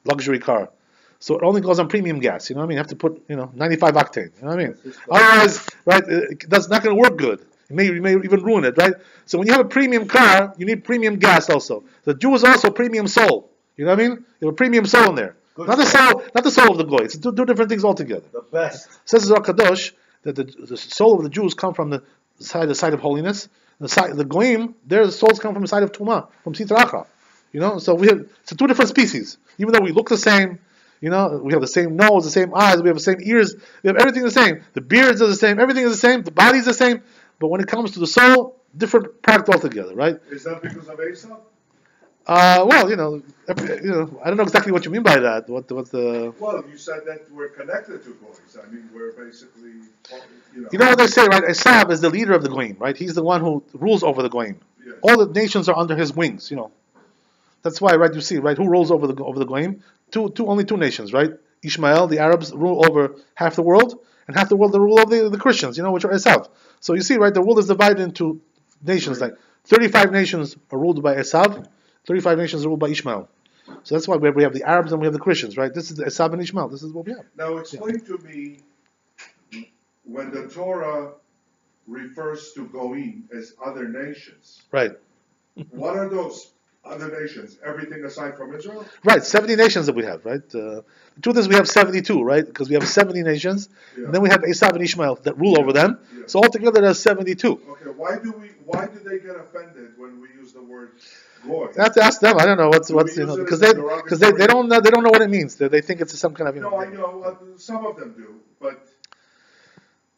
luxury car. So it only goes on premium gas. You know what I mean? You have to put 95 octane. You know what I mean? Otherwise, right, that's not going to work good. You may even ruin it, right? So when you have a premium car, you need premium gas also. The Jew is also premium soul. You know what I mean? You have a premium soul in there. Not the soul of the goy. It's two different things altogether. The best. Says the Zohar Kadosh that the soul of the Jews come from the side of holiness. The goyim, their souls come from the side of tumah, from sitra achra. So it's two different species. Even though we look the same, we have the same nose, the same eyes, we have the same ears, we have everything the same. The beards are the same, everything is the same, the body is the same. But when it comes to the soul, different product altogether, right? Is that because of Esau? Well, I don't know exactly what you mean by that. What's the? Well, you said that we're connected to goys. I mean, we're basically, You know what they say, right? Esau is the leader of the Goyim, right? He's the one who rules over the Goyim. Yes. All the nations are under his wings. That's why, right? You see, right? Who rules over the Goyim? Only two nations, right? Ishmael, the Arabs rule over half the world, and half the world they rule over the Christians, which are Esav. So you see, right? The world is divided into nations. Like 35 nations are ruled by Esav, 35 nations are ruled by Ishmael. So that's why we have the Arabs and we have the Christians, right? This is Esav and Ishmael. This is what we have. Now explain to me, when the Torah refers to Goyim as other nations, Right. what are those other nations? Everything aside from Israel? Right, 70 nations that we have, right? The truth is we have 72, right? Because we have 70 nations, Yeah. and then we have Esav and Ishmael that rule over them. Yeah. So altogether there's 72. Okay, why do they get offended when we use the word goy? I have to ask them. I don't know what's Do we use it because as they a because they don't know what it means. They think it's some kind of No, I know, some of them do, but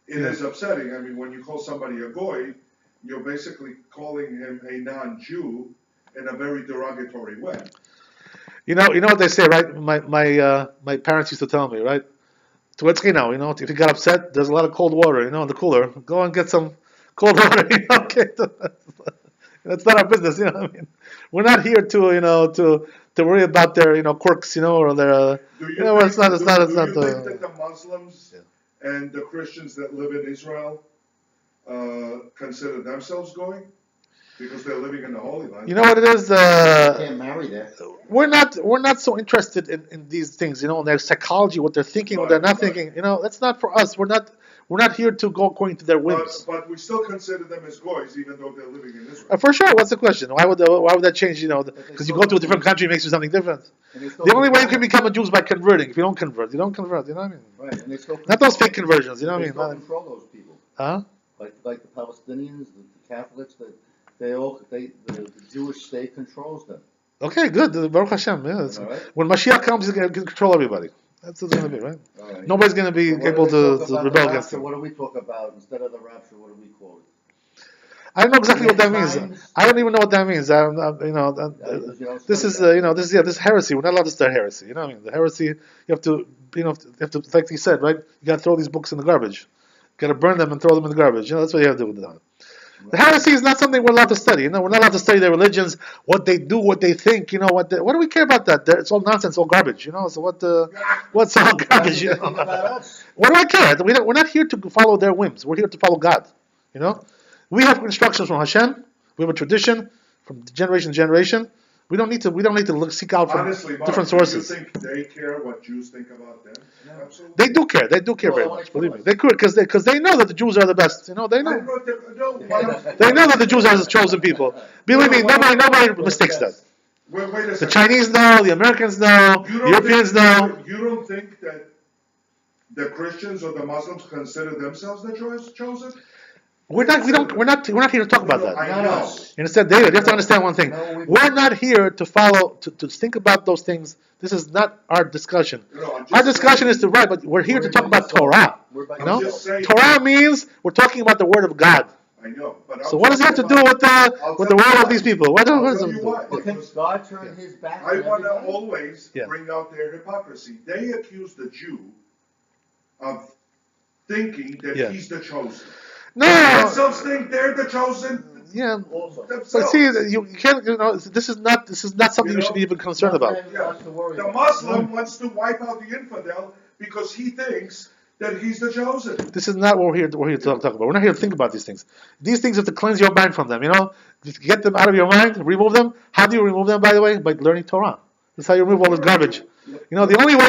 it is upsetting. I mean, when you call somebody a goy, you're basically calling him a non-Jew in a very derogatory way. You know what they say, right? My parents used to tell me, right? Tuetsky now, if you got upset, there's a lot of cold water, in the cooler. Go and get some cold water, Okay, that's not our business, what I mean. We're not here to worry about their quirks, or their Do you it's think, not do you think that the Muslims and the Christians that live in Israel consider themselves goy? Because they're living in the Holy Land. You know what it is? Can't marry there. We're not so interested in these things, in their psychology, what they're thinking, what they're not thinking. That's not for us. We're not here to go according to their whims. But we still consider them as goys, even though they're living in Israel. For sure. What's the question? Why would that change? Because you go to a different country, it makes you something different. The only way you can become a Jew is by converting. If you don't convert, you don't convert. You know what I mean? Right, and they still Not those fake conversions. You know what I they still mean? control those people. Huh? Like the Palestinians, the Catholics, the Jewish state controls them. Okay, good. Baruch Hashem. Yeah. All right. When Mashiach comes, he's going to control everybody. That's what it's going to be, right? All right. Nobody's going to be So what able do they to talk about rebel the against rapture? him. What do we talk about instead of the rapture? What do we call it? I don't know exactly what that means. Times. I don't even know what that means. This is this is heresy. We're not allowed to start heresy. You know what I mean? The heresy, you have to like he said, right? You got to throw these books in the garbage. You got to burn them and throw them in the garbage. That's what you have to do with them. The heresy is not something we're allowed to study. We're not allowed to study their religions, what they do, what they think. What do we care about that? It's all nonsense, all garbage. So what's all garbage? What do I care? We're not here to follow their whims. We're here to follow God. We have instructions from Hashem. We have a tradition from generation to generation. We don't need to seek out from Honestly, Mark, different sources. Do you think they care what Jews think about them? Absolutely. They do care. They do care very much. Believe me, they care because they know that the Jews are the best. They know. They know that the Jews are the chosen people. Believe me, nobody mistakes that. Wait a The second. Chinese know, the Americans know, the Europeans know. You don't think that the Christians or the Muslims consider themselves the chosen? We're not here to talk about that. I Not know. us. You understand, David? You have to understand one thing. No, We're not here to follow, to think about those things. This is not our discussion. I'm just Our discussion saying- is to write, but we're here to talk about Torah. I'm just saying- Torah means we're talking about the Word of God. I know, but So what does it have to do with the word of these people? What I'll does tell it you do? why. Okay, Because God turned his back I on want to everybody. always Yeah. bring out their hypocrisy. They accuse the Jew of thinking that Yeah. he's the chosen. No, They themselves think they're the chosen yeah. Also. But themselves. see, you can't. This is not something you should be even concerned about. The Muslim wants to wipe out the infidel because he thinks that he's the chosen. This is not what we're here to talk about. We're not here to think about these things. These things have to cleanse your mind from them. Just get them out of your mind, remove them. How do you remove them, by the way? By learning Torah. That's how you remove all this garbage. The only way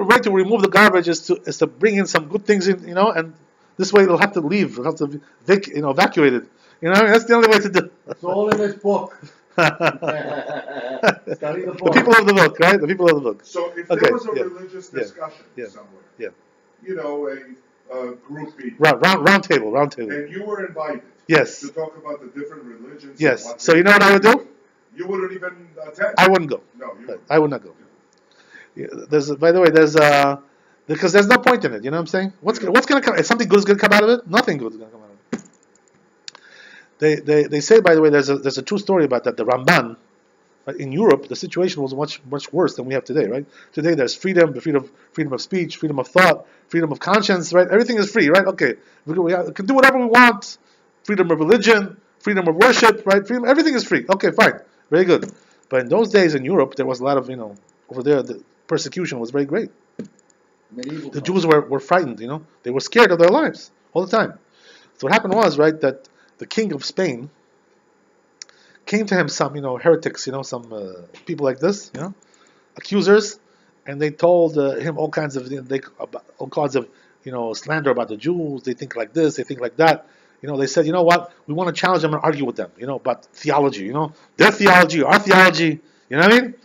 way to remove the garbage is to bring in some good things in, and this way it'll have to leave. It'll have to be evacuated. That's the only way to do it. It's all in this book. Study the The book. people of the book, right? The people of the book. So if Okay, there was a yeah, religious yeah, discussion yeah, somewhere, yeah. a group meeting, Round table. and you were invited Yes. to talk about the different religions. and Yes. what So they you know what I would do? You wouldn't even attend. I wouldn't go. No, you wouldn't. I would not go. Yeah, by the way, because there's no point in it. You know what I'm saying? What's going to come? Is something good is going to come out of it? Nothing good is going to come out of it. They say, by the way, there's a true story about that. The Ramban, right, in Europe, the situation was much worse than we have today, right? Today there's freedom, freedom of speech, freedom of thought, freedom of conscience, right? Everything is free, right? Okay, we can do whatever we want. Freedom of religion, freedom of worship, right? Freedom, everything is free. Okay, fine, very good. But in those days in Europe, there was a lot of, over there, the persecution was very great. Medieval The times. Jews were frightened, they were scared of their lives all the time. So what happened was, right, that the king of Spain came to him some, heretics, some people like this, accusers, and they told him all kinds of, slander about the Jews. They think like this, they think like that. They said, you know what, we want to challenge them and argue with them, about theology, their theology, our theology, you know what I mean?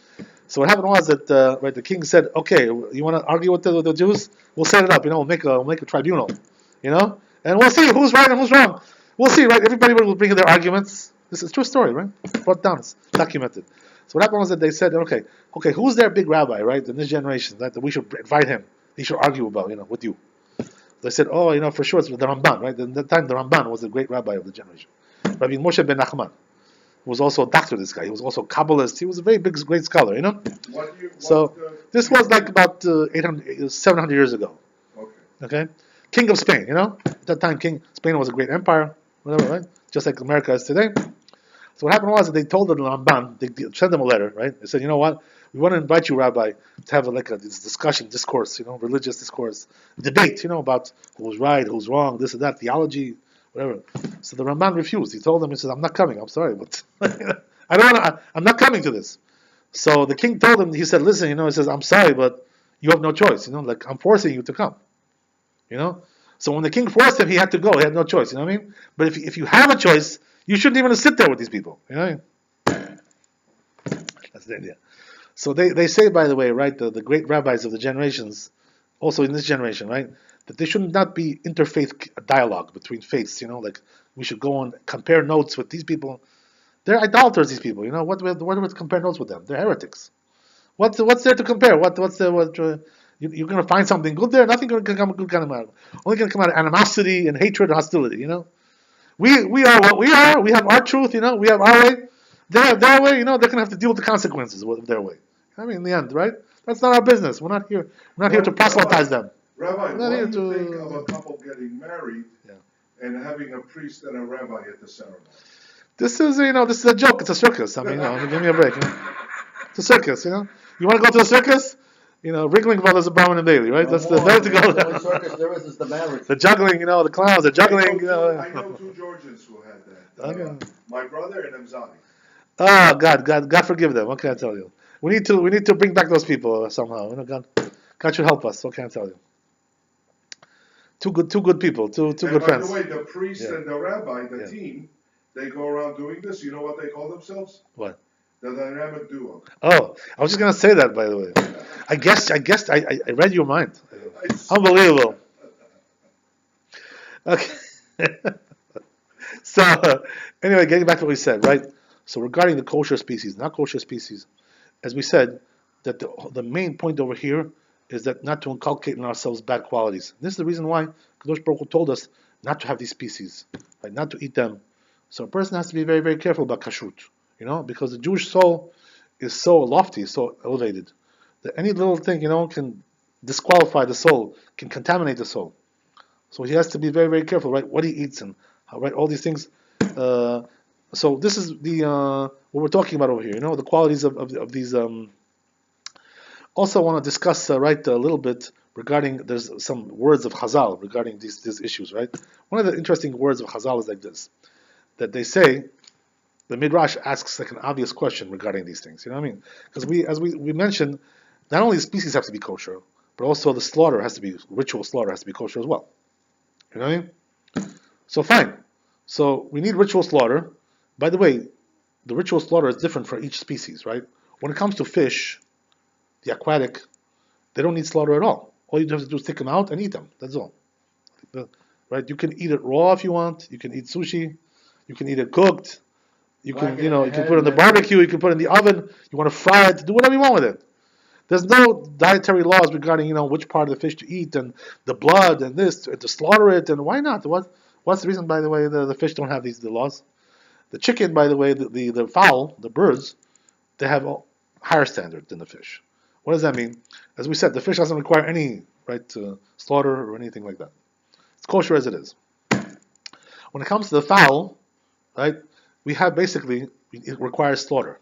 So what happened was that, the king said, okay, you want to argue with the Jews? We'll set it up, we'll make a tribunal, and we'll see who's right and who's wrong. We'll see, right? Everybody will bring in their arguments. This is a true story, right? Brought down, it's documented. So what happened was that they said, okay, who's their big rabbi, right, in this generation that we should invite him? He should argue about, with you. They said, for sure it's the Ramban, right? At that time, the Ramban was a great rabbi of the generation. Rabbi Moshe ben Nachman was also a doctor, this guy. He was also a Kabbalist. He was a very big, great scholar, So this was like about 700 years ago. Okay? King of Spain, At that time, Spain was a great empire, whatever, right? Just like America is today. So what happened was that they told the Ramban, they sent them a letter, right? They said, you know what? We want to invite you, Rabbi, to have this discussion, discourse, religious discourse, debate, about who's right, who's wrong, this and that, theology, whatever. So the Ramban refused. He told them, he says, I'm not coming. I'm sorry, but I'm not coming to this. So the king told him, he said, listen, he says, I'm sorry, but you have no choice, like I'm forcing you to come, So when the king forced him, he had to go. He had no choice, you know what I mean? But if you have a choice, you shouldn't even sit there with these people, you know what I mean? That's the idea. So they say, by the way, right, the great rabbis of the generations, also in this generation, right, that there should not be interfaith dialogue between faiths, like we should go and compare notes with these people. They're idolaters, these people, what do we compare notes with them? They're heretics. What's there to compare? You're going to find something good there? Nothing going to come good come out. Only going to come out of animosity and hatred and hostility, We are what we are. We have our truth, we have our way. They have their way, they're going to have to deal with the consequences of their way. In the end, right? That's not our business. We're not here to proselytize them. Rabbi, Not what here do you to- think of a couple getting married Yeah. and having a priest and a rabbi at the ceremony? This is a joke. It's a circus. Give me a break. It's a circus, You want to go to a circus? Wriggling Brothers of Brahman and Daily, right? That's the better to The only go. circus there is the marriage. The juggling, the clowns, the juggling. I know two Georgians who had that. Okay. My brother and Emzadi. Oh God forgive them. What can I tell you? We need to bring back those people somehow. God should help us. What can I tell you? Two good people, two And good by friends. the way, the priest Yeah. and the rabbi, the Yeah. team, they go around doing this. You know what they call themselves? What? The dynamic duo. Oh, I was just gonna say that, by the way. I read your mind. I- Unbelievable. Okay. So anyway, getting back to what we said, right? So regarding the kosher species, not kosher species, as we said, that the main point over here is that not to inculcate in ourselves bad qualities. This is the reason why Kadosh Baruch Hu told us not to have these species, right? Not to eat them. So a person has to be very, very careful about kashrut, because the Jewish soul is so lofty, so elevated, that any little thing, can disqualify the soul, can contaminate the soul. So he has to be very, very careful, right? What he eats and how, right? All these things. So this is what we're talking about over here. The qualities of these. Also, I want to discuss right a little bit regarding. There's some words of Chazal regarding these issues, right? One of the interesting words of Chazal is like this, that they say. The Midrash asks like an obvious question regarding these things. You know what I mean? Because as we mentioned, not only the species have to be kosher, but also the slaughter has to be ritual slaughter has to be kosher as well. You know what I mean? So fine. So we need ritual slaughter. By the way, the ritual slaughter is different for each species, right? When it comes to fish, the aquatic, they don't need slaughter at all. All you have to do is take them out and eat them. That's all. Right? You can eat it raw if you want. You can eat sushi. You can eat it cooked. You can, you can put it in the barbecue. You can put it in the oven. You want to fry it. Do whatever you want with it. There's no dietary laws regarding, which part of the fish to eat and the blood and this to slaughter it and why not? What's the reason, by the way, the fish don't have the laws? The chicken, by the way, the fowl, the birds, they have a higher standard than the fish. What does that mean? As we said, the fish doesn't require any slaughter or anything like that. It's kosher as it is. When it comes to the fowl, right, we have basically, it requires slaughter,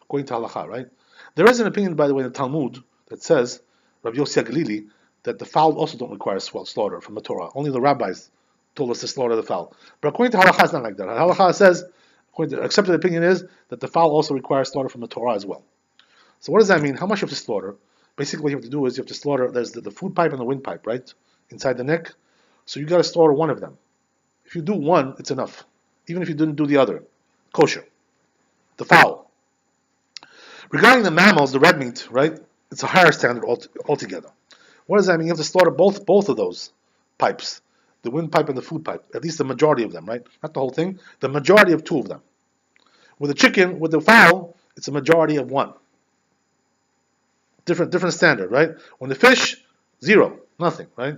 according to halacha, right? There is an opinion, by the way, in the Talmud that says, Rabbi Yossi Galili, that the fowl also don't require slaughter from the Torah. Only the rabbis told us to slaughter the fowl. But according to halacha, it's not like that. Halacha says, according to accepted opinion is, that the fowl also requires slaughter from the Torah as well. So what does that mean? How much you have to slaughter? Basically, what you have to do is you have to slaughter, there's the food pipe and the windpipe, right? Inside the neck. So you got to slaughter one of them. If you do one, it's enough. Even if you didn't do the other. Kosher. The fowl. Regarding the mammals, the red meat, right? It's a higher standard altogether. What does that mean? You have to slaughter both of those pipes. The windpipe and the food pipe. At least the majority of them, right? Not the whole thing. The majority of two of them. With the chicken, with the fowl, it's a majority of one. Different standard, right? When the fish, zero, nothing, right?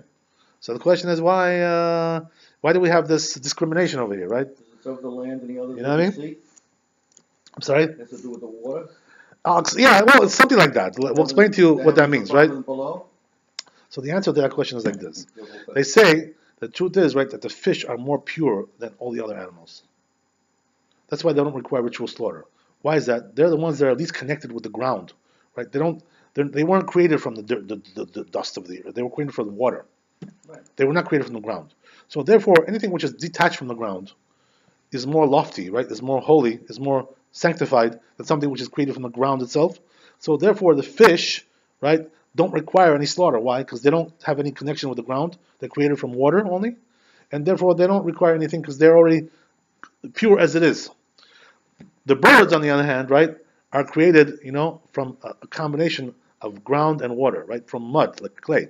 So the question is why do we have this discrimination over here, right? Does it serve the land and the others You know what I mean? sea? I'm sorry? It has to do with the water? Yeah, well, it's something like that. We'll explain to you what that means, right? Below? So the answer to that question is like this. They say the truth is, right, that the fish are more pure than all the other animals. That's why they don't require ritual slaughter. Why is that? They're the ones that are at least connected with the ground, right? They weren't created from the dust of the earth. They were created from the water. Right. They were not created from the ground. So therefore, anything which is detached from the ground is more lofty, right? Is more holy, is more sanctified than something which is created from the ground itself. So therefore, the fish, right, don't require any slaughter. Why? Because they don't have any connection with the ground. They're created from water only, and therefore they don't require anything because they're already pure as it is. The birds, on the other hand, right, are created, from a combination of ground and water, right, from mud, like clay,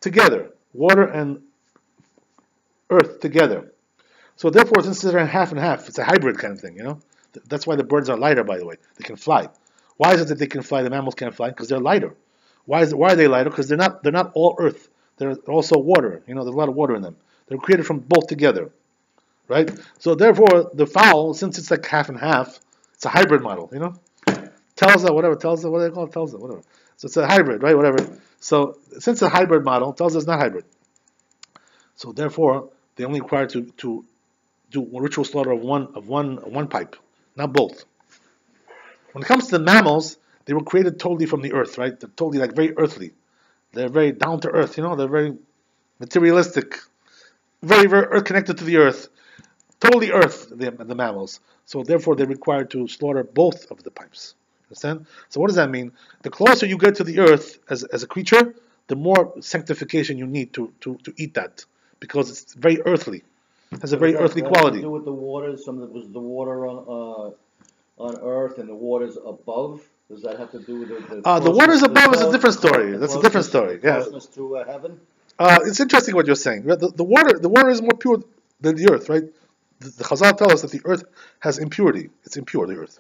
together, water and earth together. So therefore, since they're half and half, it's a hybrid kind of thing, That's why the birds are lighter, by the way. They can fly. Why is it that they can fly? The mammals can't fly because they're lighter. Why are they lighter? Because they're not all earth. They're also water. There's a lot of water in them. They're created from both together, right? So therefore, the fowl, since it's like half and half, it's a hybrid model. Tells whatever. Tells what do they call it? Tells whatever. So it's a hybrid, right? Whatever. So since it's a hybrid model, tells it's not hybrid. So therefore, they only require to do ritual slaughter of one pipe, not both. When it comes to the mammals, they were created totally from the earth, right? They're totally like very earthly. They're very down to earth, They're very materialistic, very earth connected to the earth, totally earth. The mammals. So therefore, they're required to slaughter both of the pipes. Understand? So what does that mean? The closer you get to the earth as a creature, the more sanctification you need to eat that, because it's very earthly. It has a very earthly quality. To do with the water, some of it was the water on earth and the waters above. Does that have to do with the waters above is a different story. That's a different story. Yeah. Closeness to heaven. It's interesting what you're saying. The water is more pure than the earth, right? The Chazal tell us that the earth has impurity. It's impure, the earth,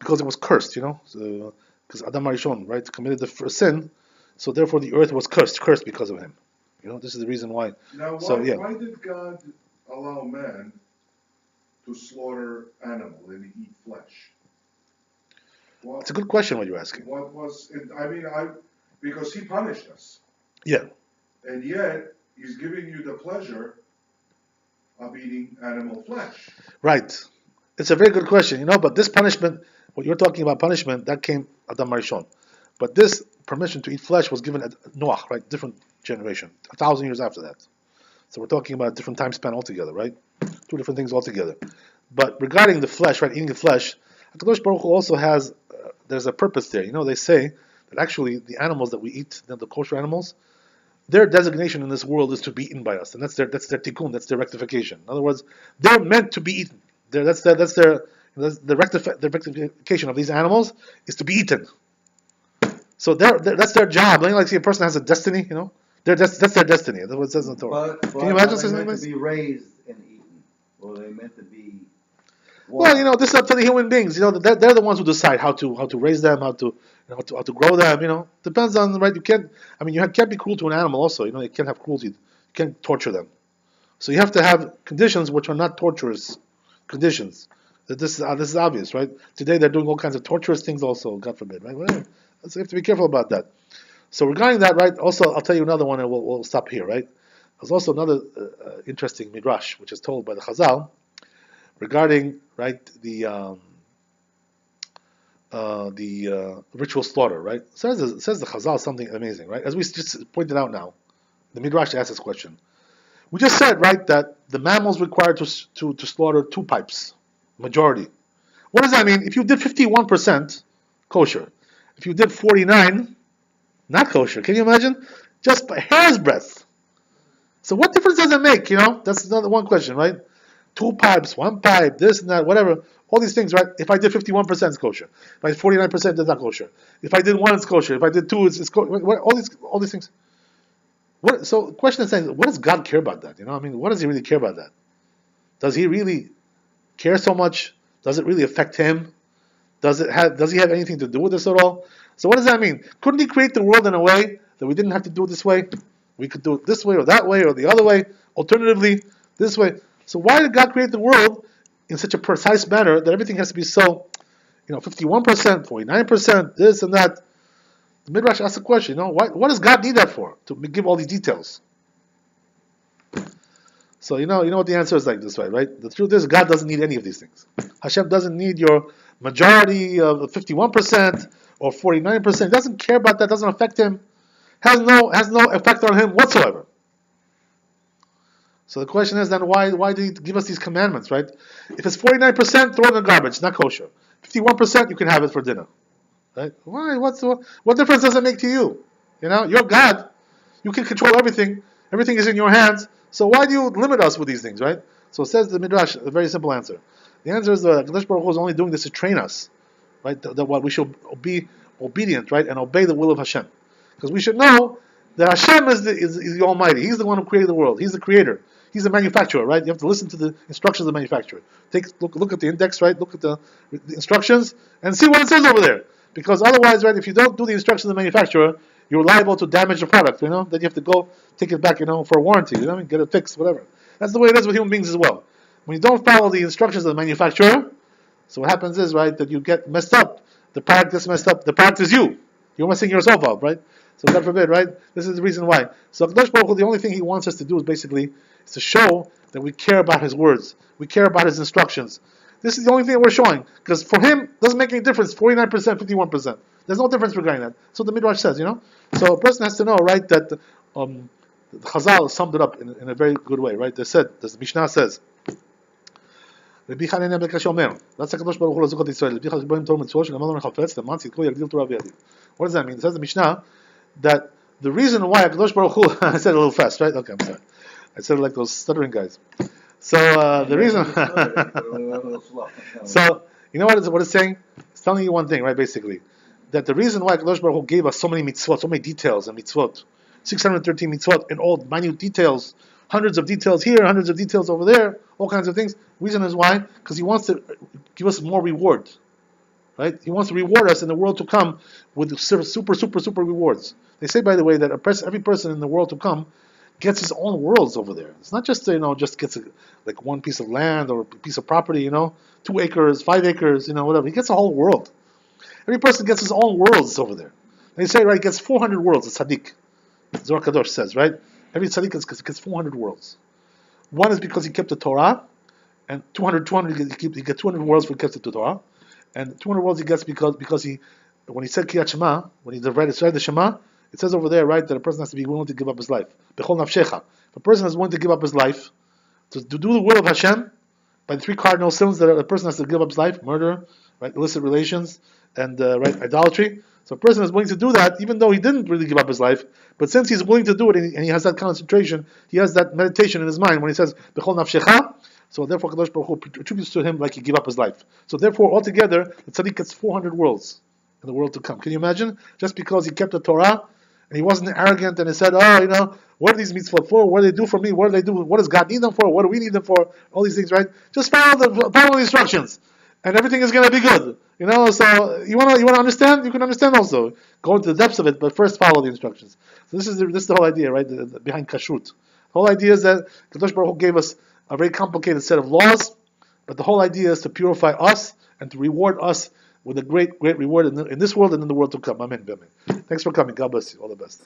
because it was cursed. Because Adam Arishon, right, committed the first sin, so therefore the earth was cursed because of him. This is the reason why. Now, why did God allow man to slaughter animal and eat flesh? It's a good question what you're asking. What was it? Because he punished us. Yeah. And yet, he's giving you the pleasure of eating animal flesh. Right. It's a very good question, but this punishment, what you're talking about punishment, that came Adam Arishon. But this permission to eat flesh was given at Noach, right? Different generation, 1,000 years after that. So we're talking about a different time span altogether, right? Two different things altogether. But regarding the flesh, right, eating the flesh, HaKadosh Baruch Hu also has, there's a purpose there. They say that actually the animals that we eat, the kosher animals, their designation in this world is to be eaten by us, and that's their tikkun, that's their rectification. In other words, they're meant to be eaten. The rectification of these animals is to be eaten. So that's their job. Like see a person has a destiny, that's their destiny. That's what it says in the Torah. But Can you imagine are they something meant like to be raised and eaten, or are they meant to be? Well, this is up to the human beings. They're the ones who decide how to raise them, how to grow them. Depends on right. You can't be cruel to an animal. Also, you can't have cruelty. You can't torture them. So you have to have conditions which are not torturous. conditions. That this is obvious, right? Today they're doing all kinds of torturous things also, God forbid, right? Well, so you have to be careful about that. So regarding that, right, also I'll tell you another one and we'll stop here, right? There's also another interesting midrash, which is told by the Chazal, regarding, right, the ritual slaughter, right? Says the Chazal something amazing, right? As we just pointed out now, the midrash asks this question. We just said, right, that the mammals required to slaughter 2 pipes, majority. What does that mean? If you did 51% kosher, if you did 49, not kosher, can you imagine? Just by hair's breadth. So what difference does it make? That's another one question, right? 2 pipes, 1 pipe, this and that, whatever. All these things, right? If I did 51%, it's kosher. If I did 49%, it's not kosher. If I did 1, it's kosher. If I did 2, it's kosher. All these things. So the question is saying, what does God care about that? What does He really care about that? Does He really care so much? Does it really affect Him? Does He have anything to do with this at all? So what does that mean? Couldn't He create the world in a way that we didn't have to do it this way? We could do it this way or that way or the other way. Alternatively, this way. So why did God create the world in such a precise manner that everything has to be so, 51%, 49%, this and that? The Midrash asks the question, what does God need that for? To give all these details. So you know what the answer is like this way, right? The truth is God doesn't need any of these things. Hashem doesn't need your majority of 51% or 49%. He doesn't care about that, doesn't affect Him. Has no effect on Him whatsoever. So the question is then why did He give us these commandments, right? If it's 49%, throw it in the garbage, not kosher. 51%, you can have it for dinner. Right? Why? What difference does it make to you? You're God. You can control everything. Everything is in your hands. So why do you limit us with these things, right? So it says the Midrash, a very simple answer. The answer is that Kadosh Baruch Hu is only doing this to train us, right? That what we should be obedient, right, and obey the will of Hashem, because we should know that Hashem is the Almighty. He's the one who created the world. He's the creator. He's the manufacturer, right? You have to listen to the instructions of the manufacturer. Look at the index, right? Look at the instructions and see what it says over there. Because otherwise, right, if you don't do the instructions of the manufacturer, you're liable to damage the product, Then you have to go take it back, for a warranty, get it fixed, whatever. That's the way it is with human beings as well. When you don't follow the instructions of the manufacturer, so what happens is, right, that you get messed up. The product gets messed up. The product is you. You're messing yourself up, right? So God forbid, right? This is the reason why. So Kadosh Baruch Hu, the only thing He wants us to do is to show that we care about His words. We care about His instructions. This is the only thing that we're showing. Because for Him, it doesn't make any difference, 49%, 51%. There's no difference regarding that. So the Midrash says, So a person has to know, right, that the Chazal summed it up in a very good way, right? The Mishnah says, Rabbi Chananya ben Kashi Omer, that's HaKadosh Baruch Hu l'zukot Yisrael, Rabbi Chananya ben Torah mitzvot, she'gamad lo nechafetz, leman tzidko yagdil Torah v'yadil. What does that mean? It says the Mishnah that the reason why HaKadosh Baruch Hu, I said it a little fast, right? Okay, I'm sorry. I said it like those stuttering guys. So the reason, so you know what it's saying? It's telling you one thing, right? Basically, that the reason why HaKadosh Baruch Hu gave us so many mitzvot, so many details and mitzvot, 613 mitzvot in all minute details, hundreds of details here, hundreds of details over there, all kinds of things. Reason is why? Because He wants to give us more reward, right? He wants to reward us in the world to come with super rewards. They say, by the way, that every person in the world to come gets his own worlds over there. It's not just just gets like one piece of land or a piece of property, 2 acres, 5 acres, whatever. He gets a whole world. Every person gets his own worlds over there. They say, right, gets 400 worlds. A tzaddik, Zohar Kadosh says, right? Every tzaddik gets 400 worlds. One is because he kept the Torah, and 200 he gets 200 worlds for he kept the Torah, and 200 worlds he gets because when he said Kriyat Shema, when he read the Shema, it says over there, right, that a person has to be willing to give up his life. Bechol nafshecha. If a person is willing to give up his life to do the will of Hashem, by the 3 cardinal sins that a person has to give up his life: murder, right, illicit relations, and right, idolatry. So a person is willing to do that, even though he didn't really give up his life. But since he's willing to do it, and he has that concentration, he has that meditation in his mind when he says Bechol nafshecha. So therefore, Kadosh Baruch Hu attributes to him like he gave up his life. So therefore, altogether, the tzaddik gets 400 worlds in the world to come. Can you imagine? Just because he kept the Torah and he wasn't arrogant and he said, what are these mitzvot for? What do they do for me? What do they do? What does God need them for? What do we need them for? All these things, right? Just follow the instructions, and everything is going to be good. So you want to understand? You can understand also. Go into the depths of it, but first follow the instructions. So this is the whole idea, right? Behind kashrut. The whole idea is that Kadosh Baruch Hu gave us a very complicated set of laws, But the whole idea is to purify us and to reward us with a great, great reward in this world and in the world to come. Amen. Amen. Thanks for coming. God bless you. All the best.